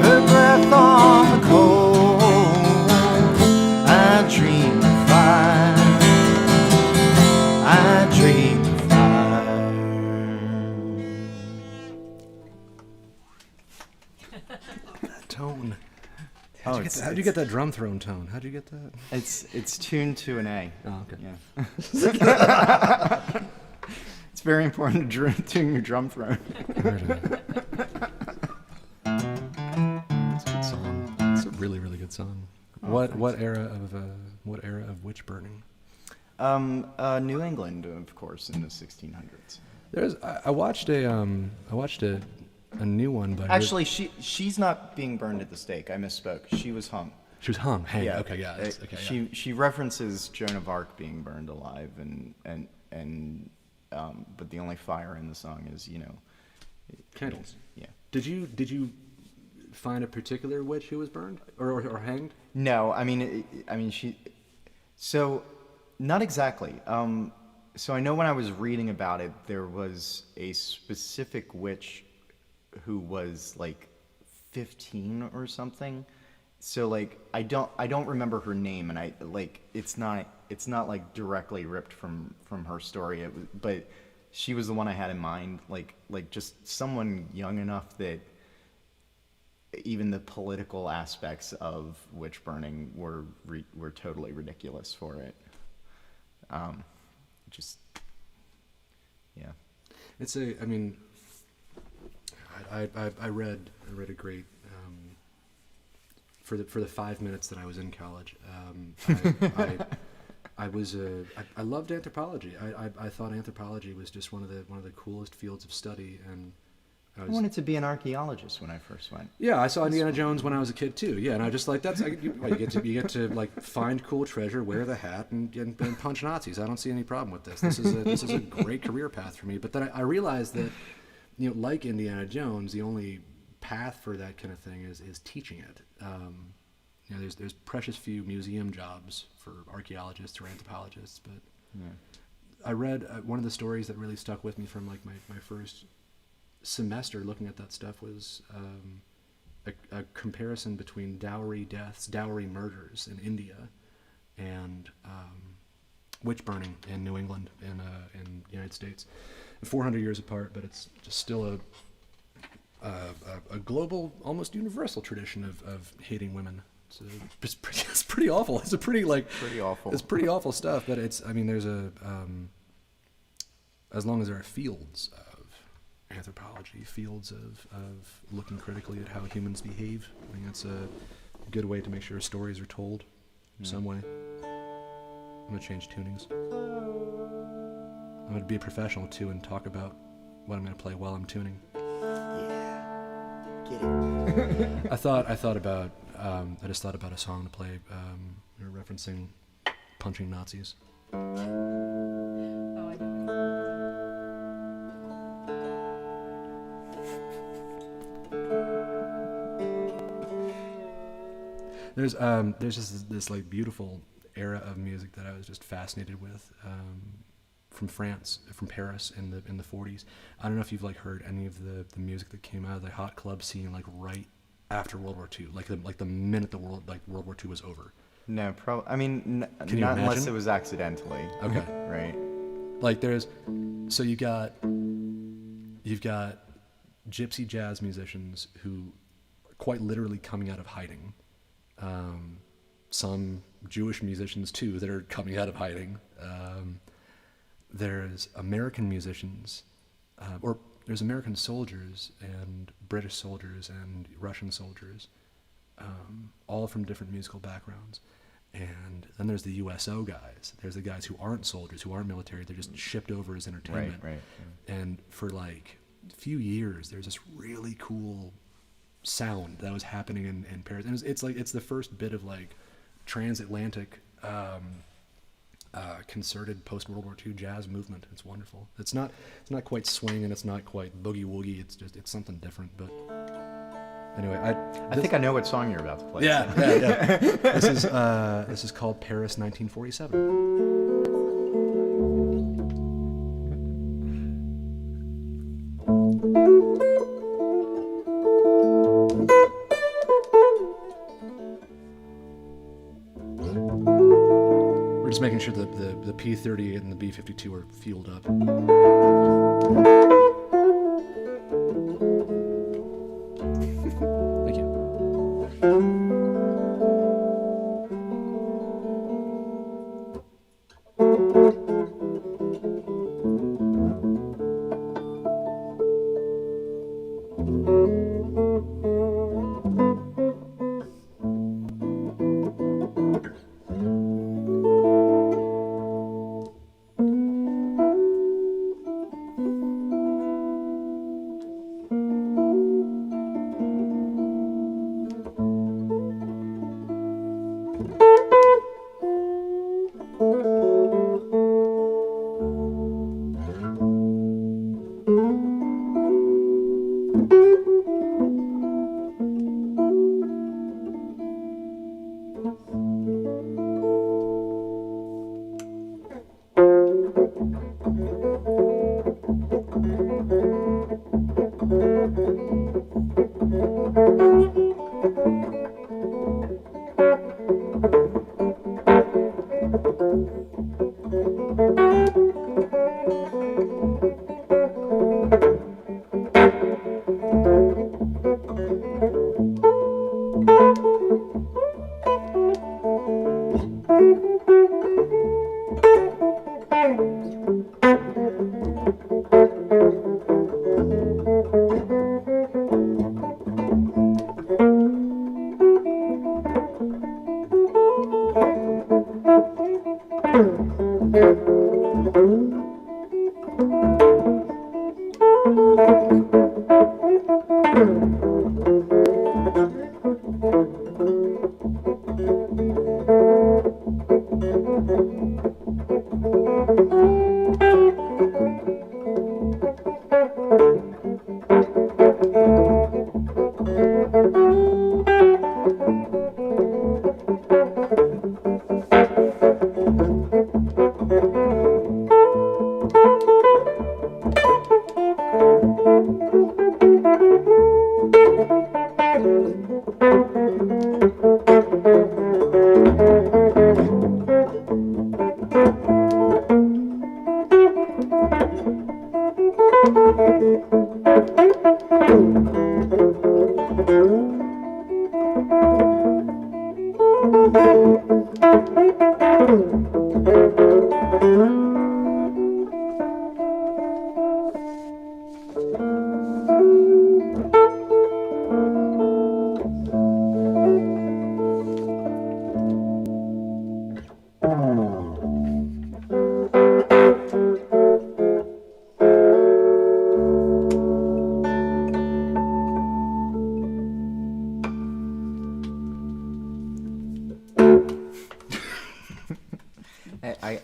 Her breath on the coals. I dreamed of fire. I dreamed of fire. That tone. Oh, How'd you get that drum throne tone? How'd you get that? It's tuned to an A. Oh, okay. Yeah. It's very important to tune your drum throne. It's a good song. It's a really, really good song. What era of witch burning? New England, of course, in the 1600s. I watched a new one, but Actually, she's not being burned at the stake. I misspoke. She was hung. she was hung. Hang. Yeah. Okay. Yeah. Okay. She references Joan of Arc being burned alive, and but the only fire in the song is, Candles. Yeah. Did you find a particular witch who was burned or hanged? No, I mean she. So, not exactly. So I know when I was reading about it, there was a specific witch who was like 15 or something. So like I don't remember her name, and it's not like directly ripped from her story. But she was the one I had in mind, like just someone young enough that even the political aspects of witch burning were totally ridiculous for it. Just, yeah. It's a. I mean, I read a great for the 5 minutes that I was in college. I loved anthropology. I thought anthropology was just one of the coolest fields of study, and I wanted to be an archaeologist when I first went. Yeah, I saw Indiana Jones when I was a kid too. Yeah, and I just like you get to like find cool treasure, wear the hat, and punch Nazis. I don't see any problem with this. This is a great career path for me. But then I realized that, like Indiana Jones, the only path for that kind of thing is teaching it. There's precious few museum jobs for archaeologists or anthropologists. But yeah. I read one of the stories that really stuck with me from like my first semester looking at that stuff was a comparison between dowry deaths, dowry murders in India, and witch burning in New England in the United States. 400 years apart, but it's just still a global, almost universal tradition of hating women. It's pretty awful. It's pretty awful. It's pretty awful stuff. But there's as long as there are fields of anthropology, fields of looking critically at how humans behave, I think that's a good way to make sure stories are told some way. I'm gonna change tunings. I'm gonna be a professional too and talk about what I'm gonna play while I'm tuning. Get it. I thought about I just thought about a song to play referencing punching Nazis. Oh, I know. There's just this like beautiful era of music that I was just fascinated with, from France, from Paris in the 40s. I don't know if you've like heard any of the music that came out of the hot club scene like right after World War II, like the minute World War II was over. No, I mean, Can you not unless imagine? it was accidentally. Okay. Right. Like you've got gypsy jazz musicians who are quite literally coming out of hiding. Some Jewish musicians too that are coming out of hiding. There's American musicians, or there's American soldiers and British soldiers and Russian soldiers, all from different musical backgrounds. And then there's the USO guys. There's the guys who aren't soldiers, who aren't military. They're just shipped over as entertainment. Right. And for like a few years, there's this really cool sound that was happening in Paris. And it's the first bit of like transatlantic concerted post-World War II jazz movement. It's wonderful. It's not quite swing and it's not quite boogie woogie. It's something different. But anyway, I think I know what song you're about to play. Yeah. This is called Paris 1947. We're just making sure that the P-38 and the B-52 are fueled up. Thank you.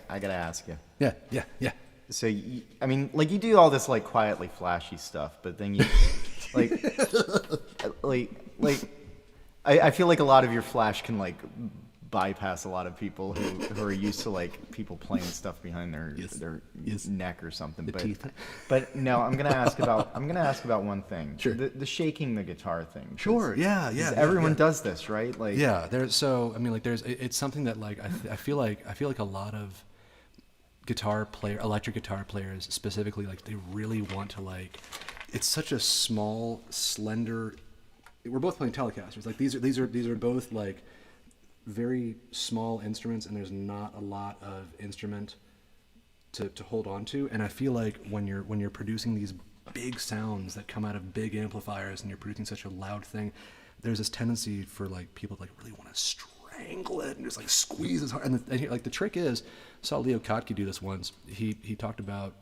I gotta ask you. Yeah. So, I mean, like, you do all this, like, quietly flashy stuff, but then you, like, I feel like a lot of your flash can, like, bypass a lot of people who are used to, like, people playing stuff behind their neck or something. Teeth. But no, I'm gonna ask about one thing. Sure. The shaking the guitar thing. Sure. Yeah. Everyone does this, right? Like. Yeah. It's something that, like, I feel like a lot of electric guitar players specifically, like, they really want to, like, it's such a small, slender. We're both playing Telecasters. Like, these are both, like, very small instruments, and there's not a lot of instrument to hold on to. And I feel like when you're producing these big sounds that come out of big amplifiers, and you're producing such a loud thing, there's this tendency for, like, people to, like, really want to strangle it and just, like, squeeze as hard. And the trick is, I saw Leo Kottke do this once. He talked about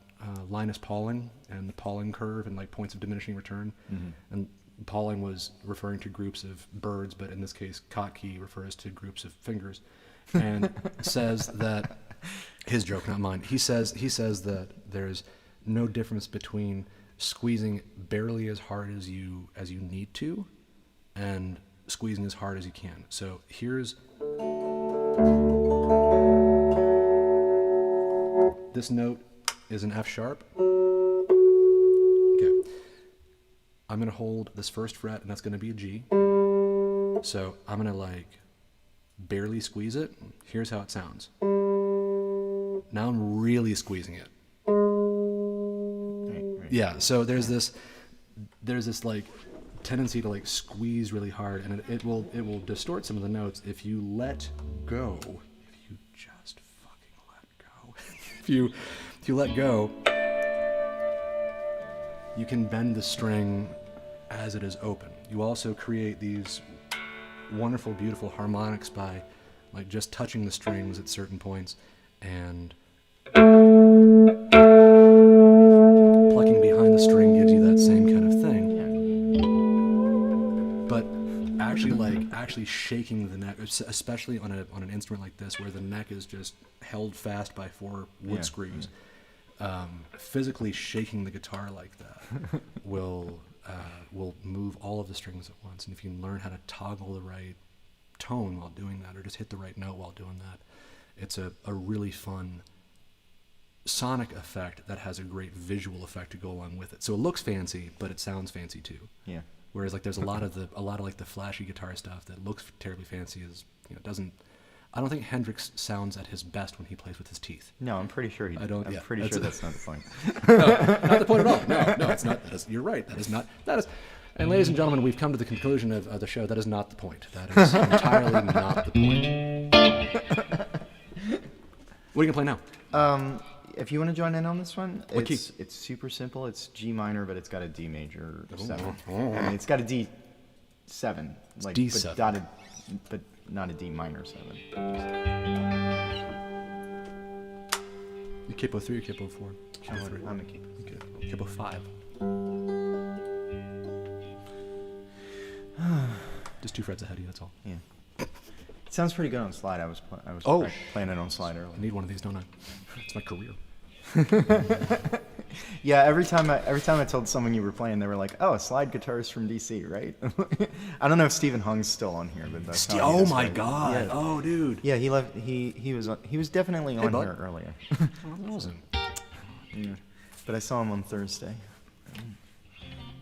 Linus Pauling and the Pauling curve and, like, points of diminishing return. Mm-hmm. And Pauling was referring to groups of birds, but in this case, Kottke refers to groups of fingers, and says that, his joke, not mine. He says that there's no difference between squeezing barely as hard as you need to, and squeezing as hard as you can. So here's this note is an F sharp. Okay. I'm going to hold this first fret, and that's going to be a G. So I'm going to, like, barely squeeze it. Here's how it sounds. Now I'm really squeezing it. Right. Yeah, so there's this like tendency to, like, squeeze really hard, and it will distort some of the notes if you let go. If you just fucking let go. if you let go, you can bend the string as it is open. You also create these wonderful, beautiful harmonics by, like, just touching the strings at certain points and plucking behind the string gives you that same kind of thing. But actually shaking the neck, especially on an instrument like this where the neck is just held fast by 4 wood screws. Physically shaking the guitar like that will move all of the strings at once. And if you can learn how to toggle the right tone while doing that, or just hit the right note while doing that, it's a really fun sonic effect that has a great visual effect to go along with it. So it looks fancy, but it sounds fancy too. Yeah. Whereas, like, there's a lot of like the flashy guitar stuff that looks terribly fancy, doesn't. I don't think Hendrix sounds at his best when he plays with his teeth. No, I'm pretty sure he does. I'm pretty sure that's not the point. No, not the point at all. No, it's not. You're right. That is not. And ladies and gentlemen, we've come to the conclusion of the show. That is not the point. That is entirely not the point. What are you gonna play now? If you want to join in on this one, What key? it's super simple. It's G minor, but it's got a D major 7. I mean, it's got a D7, like D7. but not a D minor 7. You capo 3 or capo 4? Capo 3. I'm a capo. Okay. Capo 5. Just 2 frets ahead of you. That's all. Yeah. It sounds pretty good on slide. I was Oh. playing it on slide earlier. I need one of these, don't I? It's my career. Yeah, every time I told someone you were playing, they were like, "Oh, a slide guitarist from DC, right?" I don't know if Stephen Hung's still on here, but that's how he Oh my described it. God! Yeah. Oh, dude. Yeah, he left. He was definitely on bud. here earlier. Awesome. Yeah. But I saw him on Thursday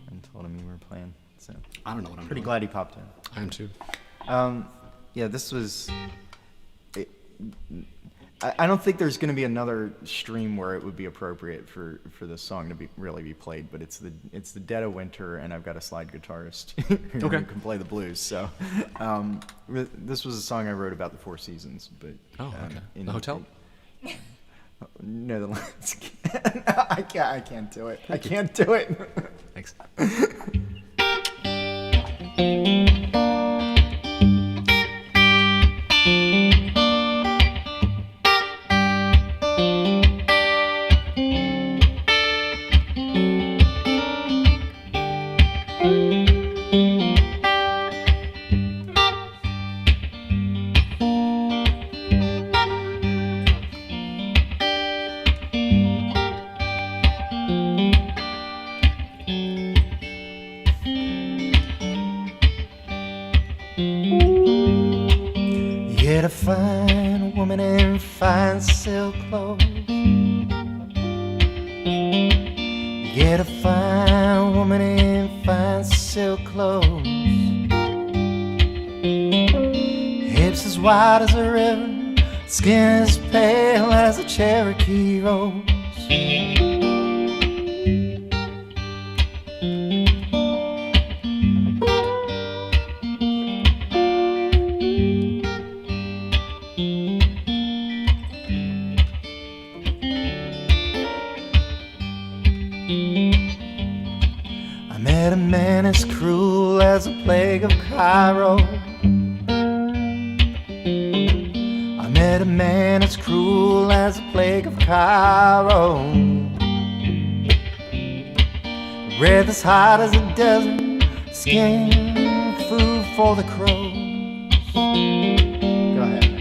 and told him you were playing. So I don't know what I'm pretty doing. glad he popped in. I am too. Yeah, this was. I don't think there's going to be another stream where it would be appropriate for this song to really be played, but it's the dead of winter, and I've got a slide guitarist who Okay. can play the blues. So this was a song I wrote about the Four Seasons, but Oh, okay. The hotel? No, the lines. I can't do it. I can't do it. Thanks. Get a fine woman in fine silk clothes. Get a fine woman in fine silk clothes. Hips as wide as a river, skin as pale as a Cherokee Rose. I met a man as cruel as a plague of Cairo. I met a man as cruel as a plague of Cairo. Breath as hot as a desert, skin food for the crows. Go ahead.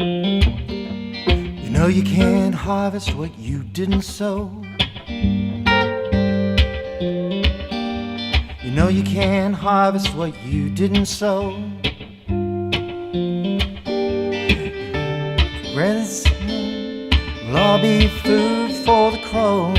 You know you can't harvest what you didn't sow. You know you can't harvest what you didn't sow. Breaths will all be food for the crows.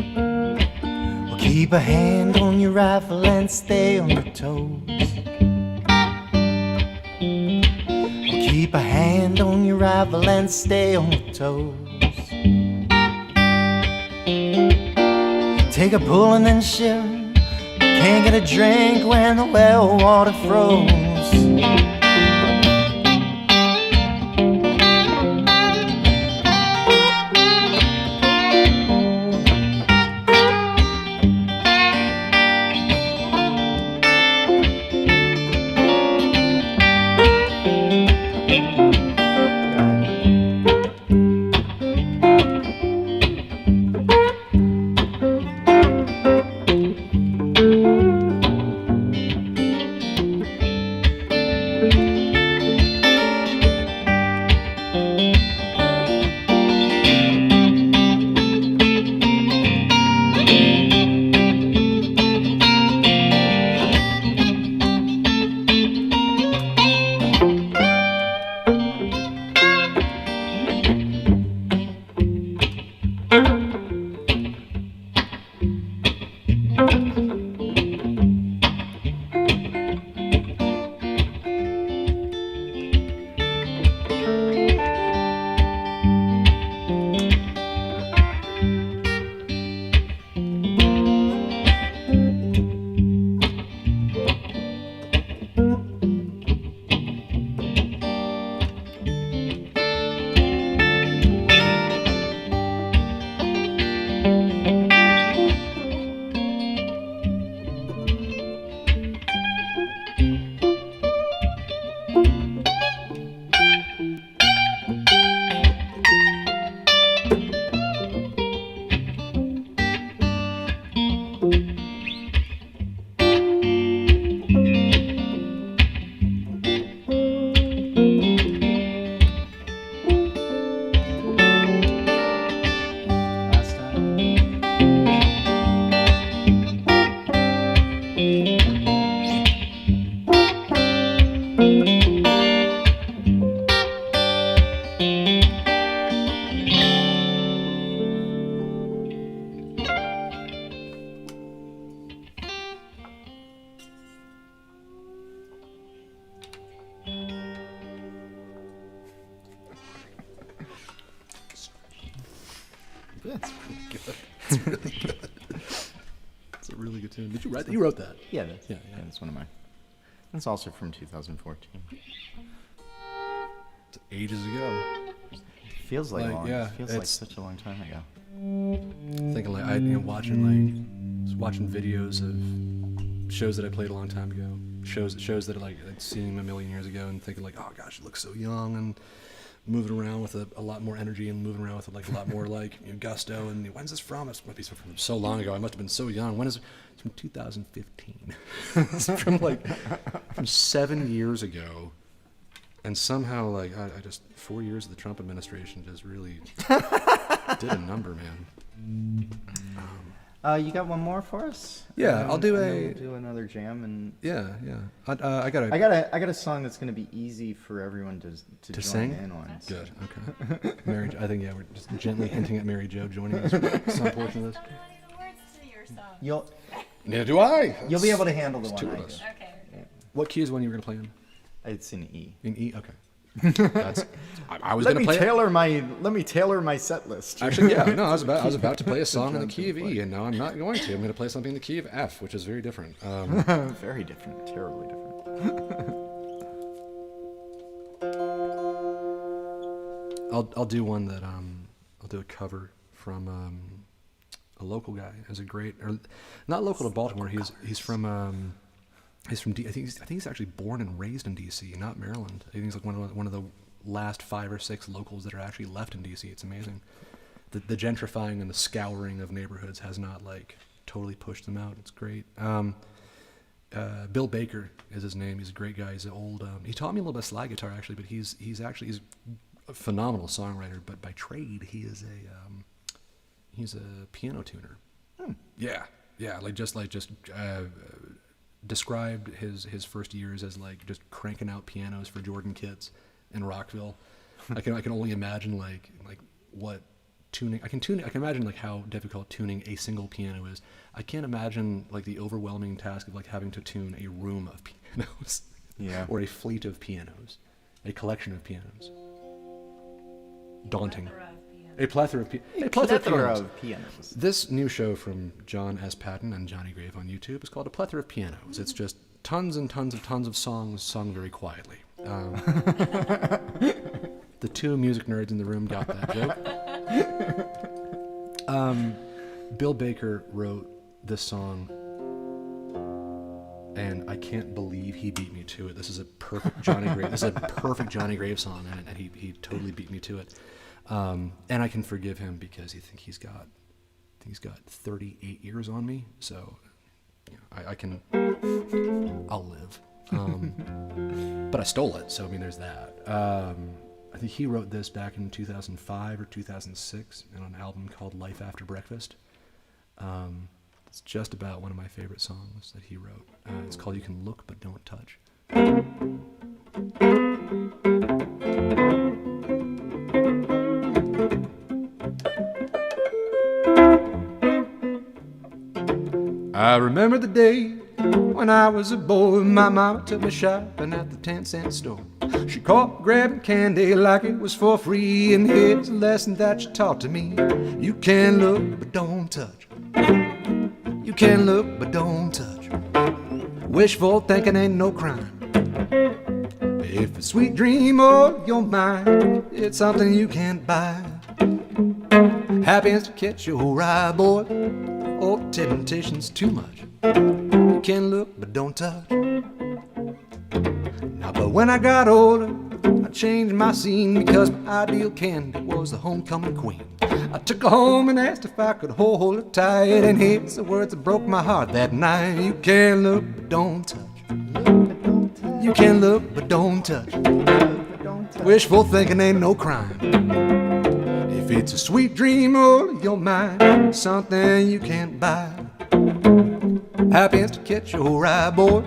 Well, keep a hand on your rifle and stay on your toes. Well, keep a hand on your rifle and stay on your toes. Take a pull and then shiver. Can't get a drink when the well water froze. That's It's really good. It's a really good tune. Did you write that? You wrote that? yeah, that's, Yeah, yeah, yeah. that's one of mine. That's also from 2014. It's ages ago. Feels like, Like, long. yeah, Feels like it's- such a long time ago. Thinking like watching videos of shows that I played a long time ago, shows that like I'd seen a million years ago, and thinking like, oh gosh, it looks so young, and moving around with a lot more energy, and moving around with like a lot more like gusto. And when's this from? It might be from so long ago. I must have been so young. When is it? It's from 2015. It's from 7 years ago. And somehow, like, I just 4 years of the Trump administration just really did a number, man. You got one more for us? Yeah, I'll do and then a- we'll do another jam, and Yeah. I got I got a song that's going to be easy for everyone to join sing. in on. so- Good. Okay. Mary, I think we're just gently hinting at Mary Jo joining us for some portion of this. Don't know any of the words to your song. Neither do I. You'll be able to handle the one two I of do. us. Okay. What key is one you were gonna play in? It's in E. In E. Okay. That's. I was Let gonna me play. tailor my set list. Actually, yeah. No, I was about to play a song in the key of E, and now I'm not going to. I'm going to play something in the key of F, which is very different. Very different, terribly different. I'll do one that I'll do a cover from a local guy. Has a great, or not local to Baltimore. He's from I think he's actually born and raised in D.C., not Maryland. I think he's like one of the last 5 or 6 locals that are actually left in D.C. It's amazing. The gentrifying and the scouring of neighborhoods has not like totally pushed them out. It's great. Bill Baker is his name. He's a great guy. He's an old. He taught me a little bit of slide guitar actually, but he's a phenomenal songwriter. But by trade, he's a piano tuner. Yeah, described his first years as like just cranking out pianos for Jordan kids in Rockville. I can only imagine like what tuning. I can imagine like how difficult tuning a single piano is. I can't imagine like the overwhelming task of like having to tune a room of pianos. Yeah. Or a fleet of pianos, a collection of pianos. Daunting. A plethora of pianos. of pianos. This new show from Jon Spatton and Jonny Grave on YouTube is called A Plethora of Pianos. It's just tons and tons of songs sung very quietly. The 2 music nerds in the room got that joke. Bill Baker wrote this song, and I can't believe he beat me to it. This is a perfect Jonny Grave. This is a perfect Jonny Grave song, and he totally beat me to it. And I can forgive him because he's got 38 years on me, so you know, I'll live. But I stole it, so I mean, there's that. I think he wrote this back in 2005 or 2006 on an album called Life After Breakfast. It's just about one of my favorite songs that he wrote. It's called You Can Look But Don't Touch. I remember the day when I was a boy. My mama took me shopping at the 10-cent store. She caught grabbing candy like it was for free, and here's a lesson that she taught to me. You can look but don't touch. You can look but don't touch. Wishful thinking ain't no crime. If a sweet dream of your mind, it's something you can't buy. Happiness to catch your eye, boy. Oh, temptation's too much. You can look, but don't touch. Now, but when I got older, I changed my scene because my ideal candy was the homecoming queen. I took her home and asked if I could hold her tight, and here's the words that broke my heart that night. You can look, but don't touch. You can look, but don't touch. Wishful thinking ain't no crime. If it's a sweet dream of your mind, something you can't buy. Happiness to catch your eye, boy.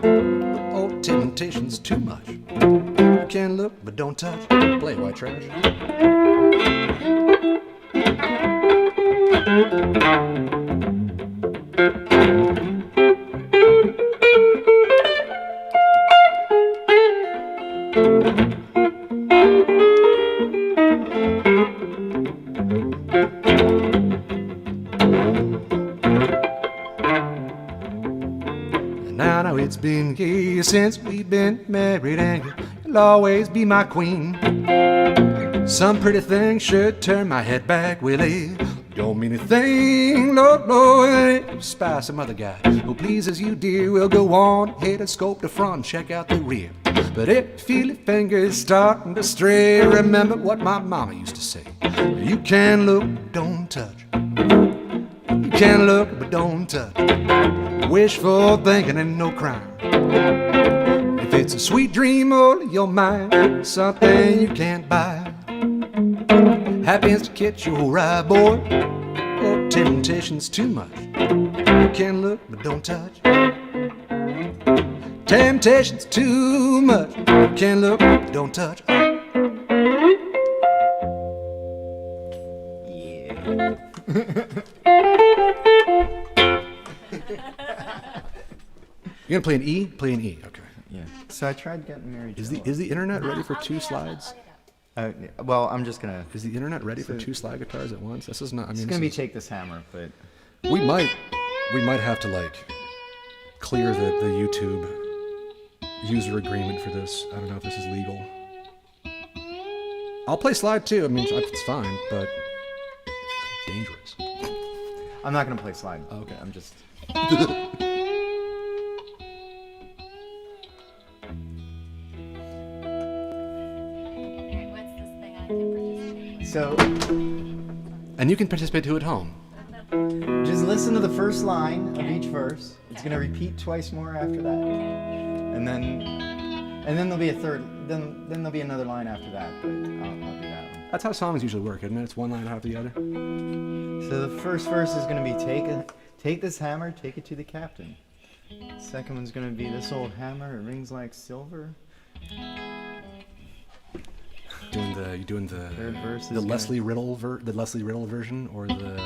Oh, temptation's too much. You can look, but don't touch. Play white trash. know it's been years since we've been married, and you'll always be my queen. Some pretty thing should turn my head back, Willie. Don't mean a thing, Lord, Lord. Spy some other guy who pleases you, dear. We'll go on ahead and scope the front and check out the rear. But if you feel your fingers starting to stray, remember what my mama used to say. You can look, don't touch. You can look, but don't touch. Wishful thinking ain't no crime. If it's a sweet dream on your mind, something you can't buy. Happiness to catch your right, boy, or temptation's too much. You can look, but don't touch. Temptation's too much. You can look, but don't touch. Yeah. You're gonna play an E? Play an E. Okay. Yeah. So I tried getting married. Is the internet ready for two slides? Well, I'm just gonna. Is the internet ready for two slide guitars at once? This is not. I mean, It's gonna be Take This Hammer, but we might have to like clear the YouTube user agreement for this. I don't know if this is legal. I'll play slide too. I mean, it's fine, but it's dangerous. I'm not gonna play slide. Okay. I'm just. What's this thing I can participate in? So And you can participate too at home. just listen to the first line of each verse. It's gonna repeat twice more after that, and then there'll be a third. Then there'll be another line after that. But I'll do that one. That's how songs usually work, isn't it? It's one line after the other. So the first verse is gonna be take this hammer, take it to the captain. Second one's gonna be this old hammer, it rings like silver. You doing the Third verse is the gonna- Leslie Riddle version or the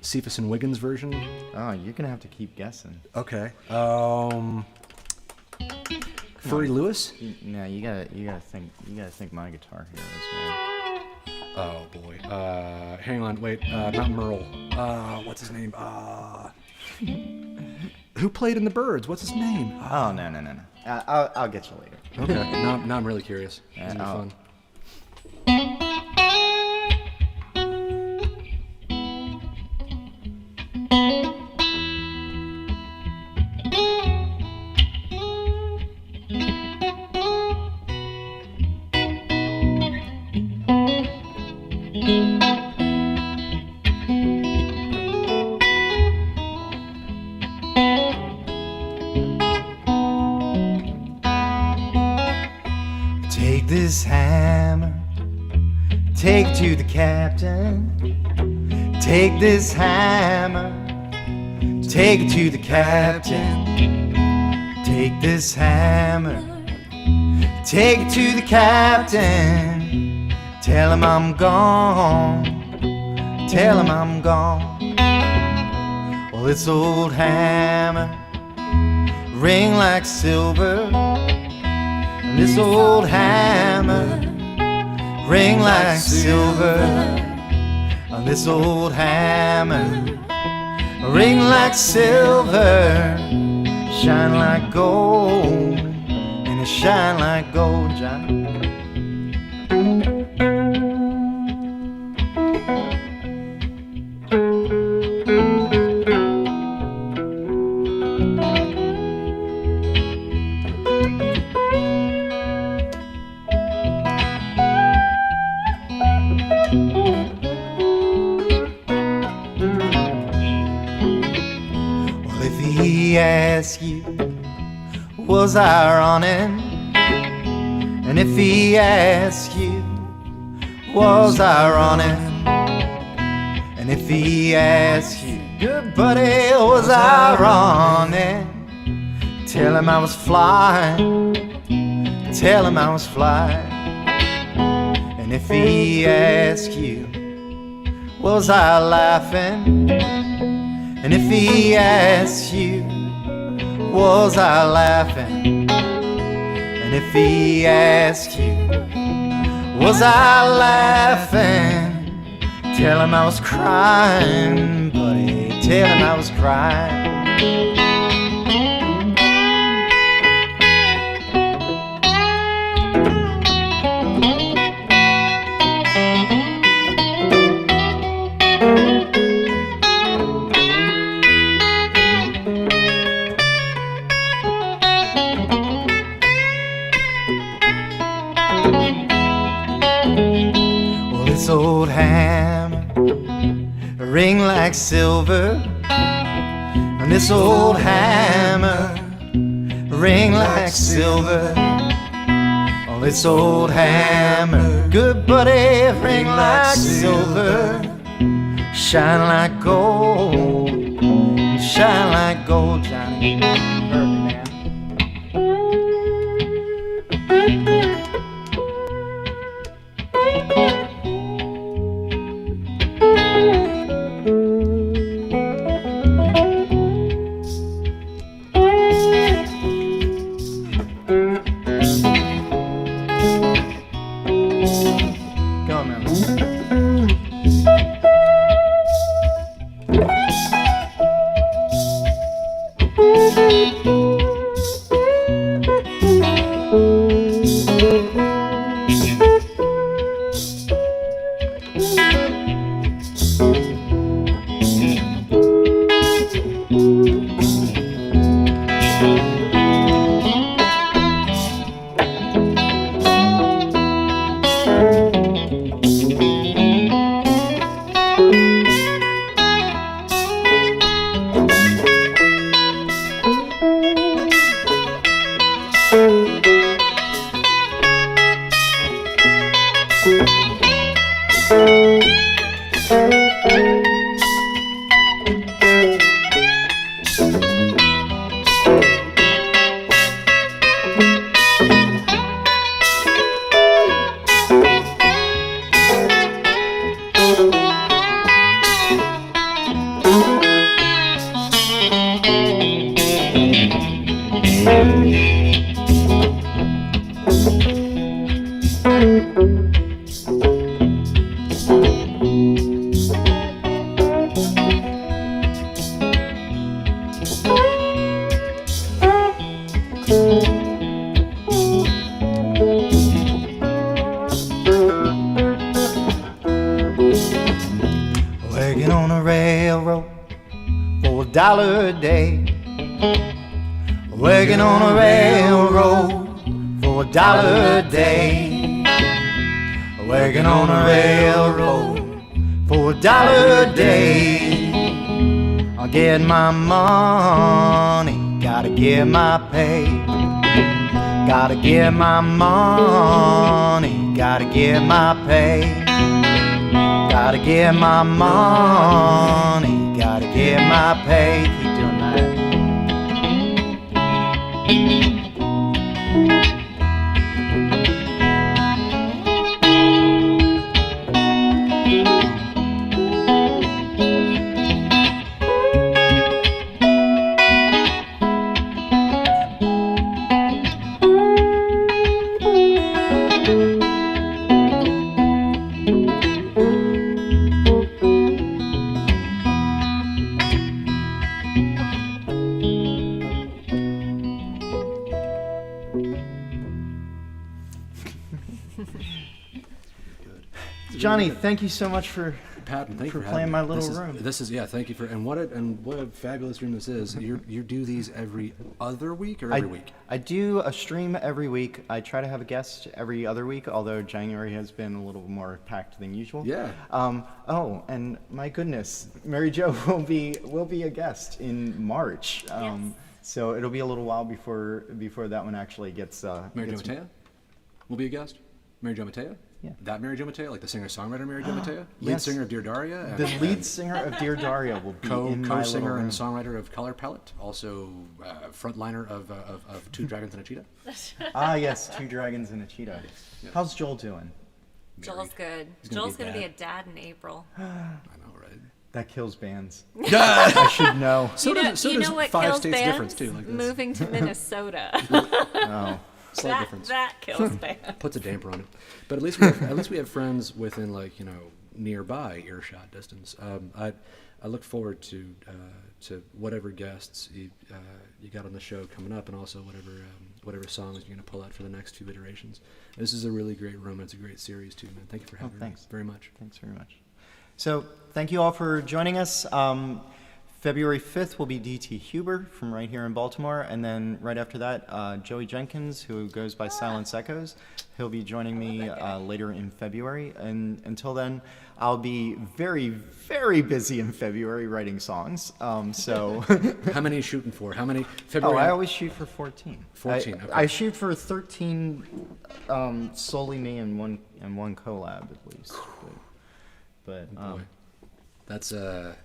Cephas and Wiggins version? Oh, you're gonna have to keep guessing. Okay. Furry Lewis? No, you gotta think my Guitar Heroes, man. Oh boy. Hang on, wait. Not Merle. What's his name? Who played in the Birds? What's his name? Oh no. I'll get you later. Okay. Now I'm really curious. Yeah, This is I'll- fun. Take this hammer, take it to the captain. Take this hammer, take it to the captain. Take this hammer, take it to the captain. Tell him I'm gone, tell him I'm gone. Well, this old hammer ring like silver. This old hammer ring like silver. This old hammer ring like silver. Shine like gold, and it shine like gold, John. He asks you, was I running? And if he asks you, was I running? And if he asks you, good buddy, was I running? Tell him I was flying, tell him I was flying. And if he asks you, was I laughing? And if he asks you, was I laughing? And if he asks you, was I laughing? Tell him I was crying, buddy, tell him I was crying. this old hammer ring like silver, and this old hammer ring like silver. Oh, this old hammer, good buddy, ring like silver, shine like gold, shine like gold, Johnny. Perfect, man. Go on, man. Working on a railroad for $1 a day. Working on a railroad for $1 a day. Working on a railroad for $1 a day. I'll get my money, gotta get my pay. Gotta get my money, gotta get my pay. Gotta get my money, gotta get my pay. Keep doing that. Johnny, thank you so much for Patton, thank you for playing having my me. little room. This is yeah. Thank you for what a fabulous room this is. You do these every other week or every week? I do a stream every week. I try to have a guest every other week, although January has been a little more packed than usual. Yeah. Oh, and my goodness, Mary Jo will be a guest in March. Yes. So it'll be a little while before that one actually gets. Mary Jo Mateo will be a guest. Mary Jo Mateo. Yeah. That Mary Jo Mateo, like the singer-songwriter Mary Jo Mateo, lead Yes. singer of Dear Daria, The lead singer of Dear Daria will be in my little co-singer room. and songwriter of Color Palette, also frontliner of Two Dragons and a Cheetah. Ah, yes, Two Dragons and a Cheetah. How's Joel doing? Joel's good. He's gonna Joel's be going to be a dad. dad in April. I know, right? That kills bands. Yeah. I should know. So does what 5 kills states bands? difference too. Like this. Moving to Minnesota. Oh. Slight difference. That kills bands. Puts a damper on it. But at least we have friends within, like, you know, nearby earshot distance. I look forward to whatever guests you got on the show coming up, and also whatever songs you're gonna pull out for the next 2 iterations. This is a really great room. It's a great series too, man. Thank you for having thanks. me very much. Thanks very much. So thank you all for joining us. February 5th will be D.T. Huber from right here in Baltimore. And then right after that, Joey Jenkins, who goes by Silence Echoes. He'll be joining me later in February. And until then, I'll be very, very busy in February writing songs. So How many are you shooting for? How many? Oh, February. I always shoot for 14. 14, okay. I shoot for 13, solely me and one collab at least. But Boy, that's I've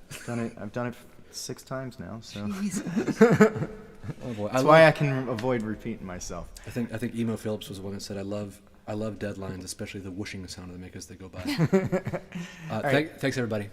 done it 6 times now, so oh boy. that's why I can avoid repeating myself. I think Emo Phillips was the one that said, "I love deadlines, especially the whooshing sound they make as they go by." Thanks everybody.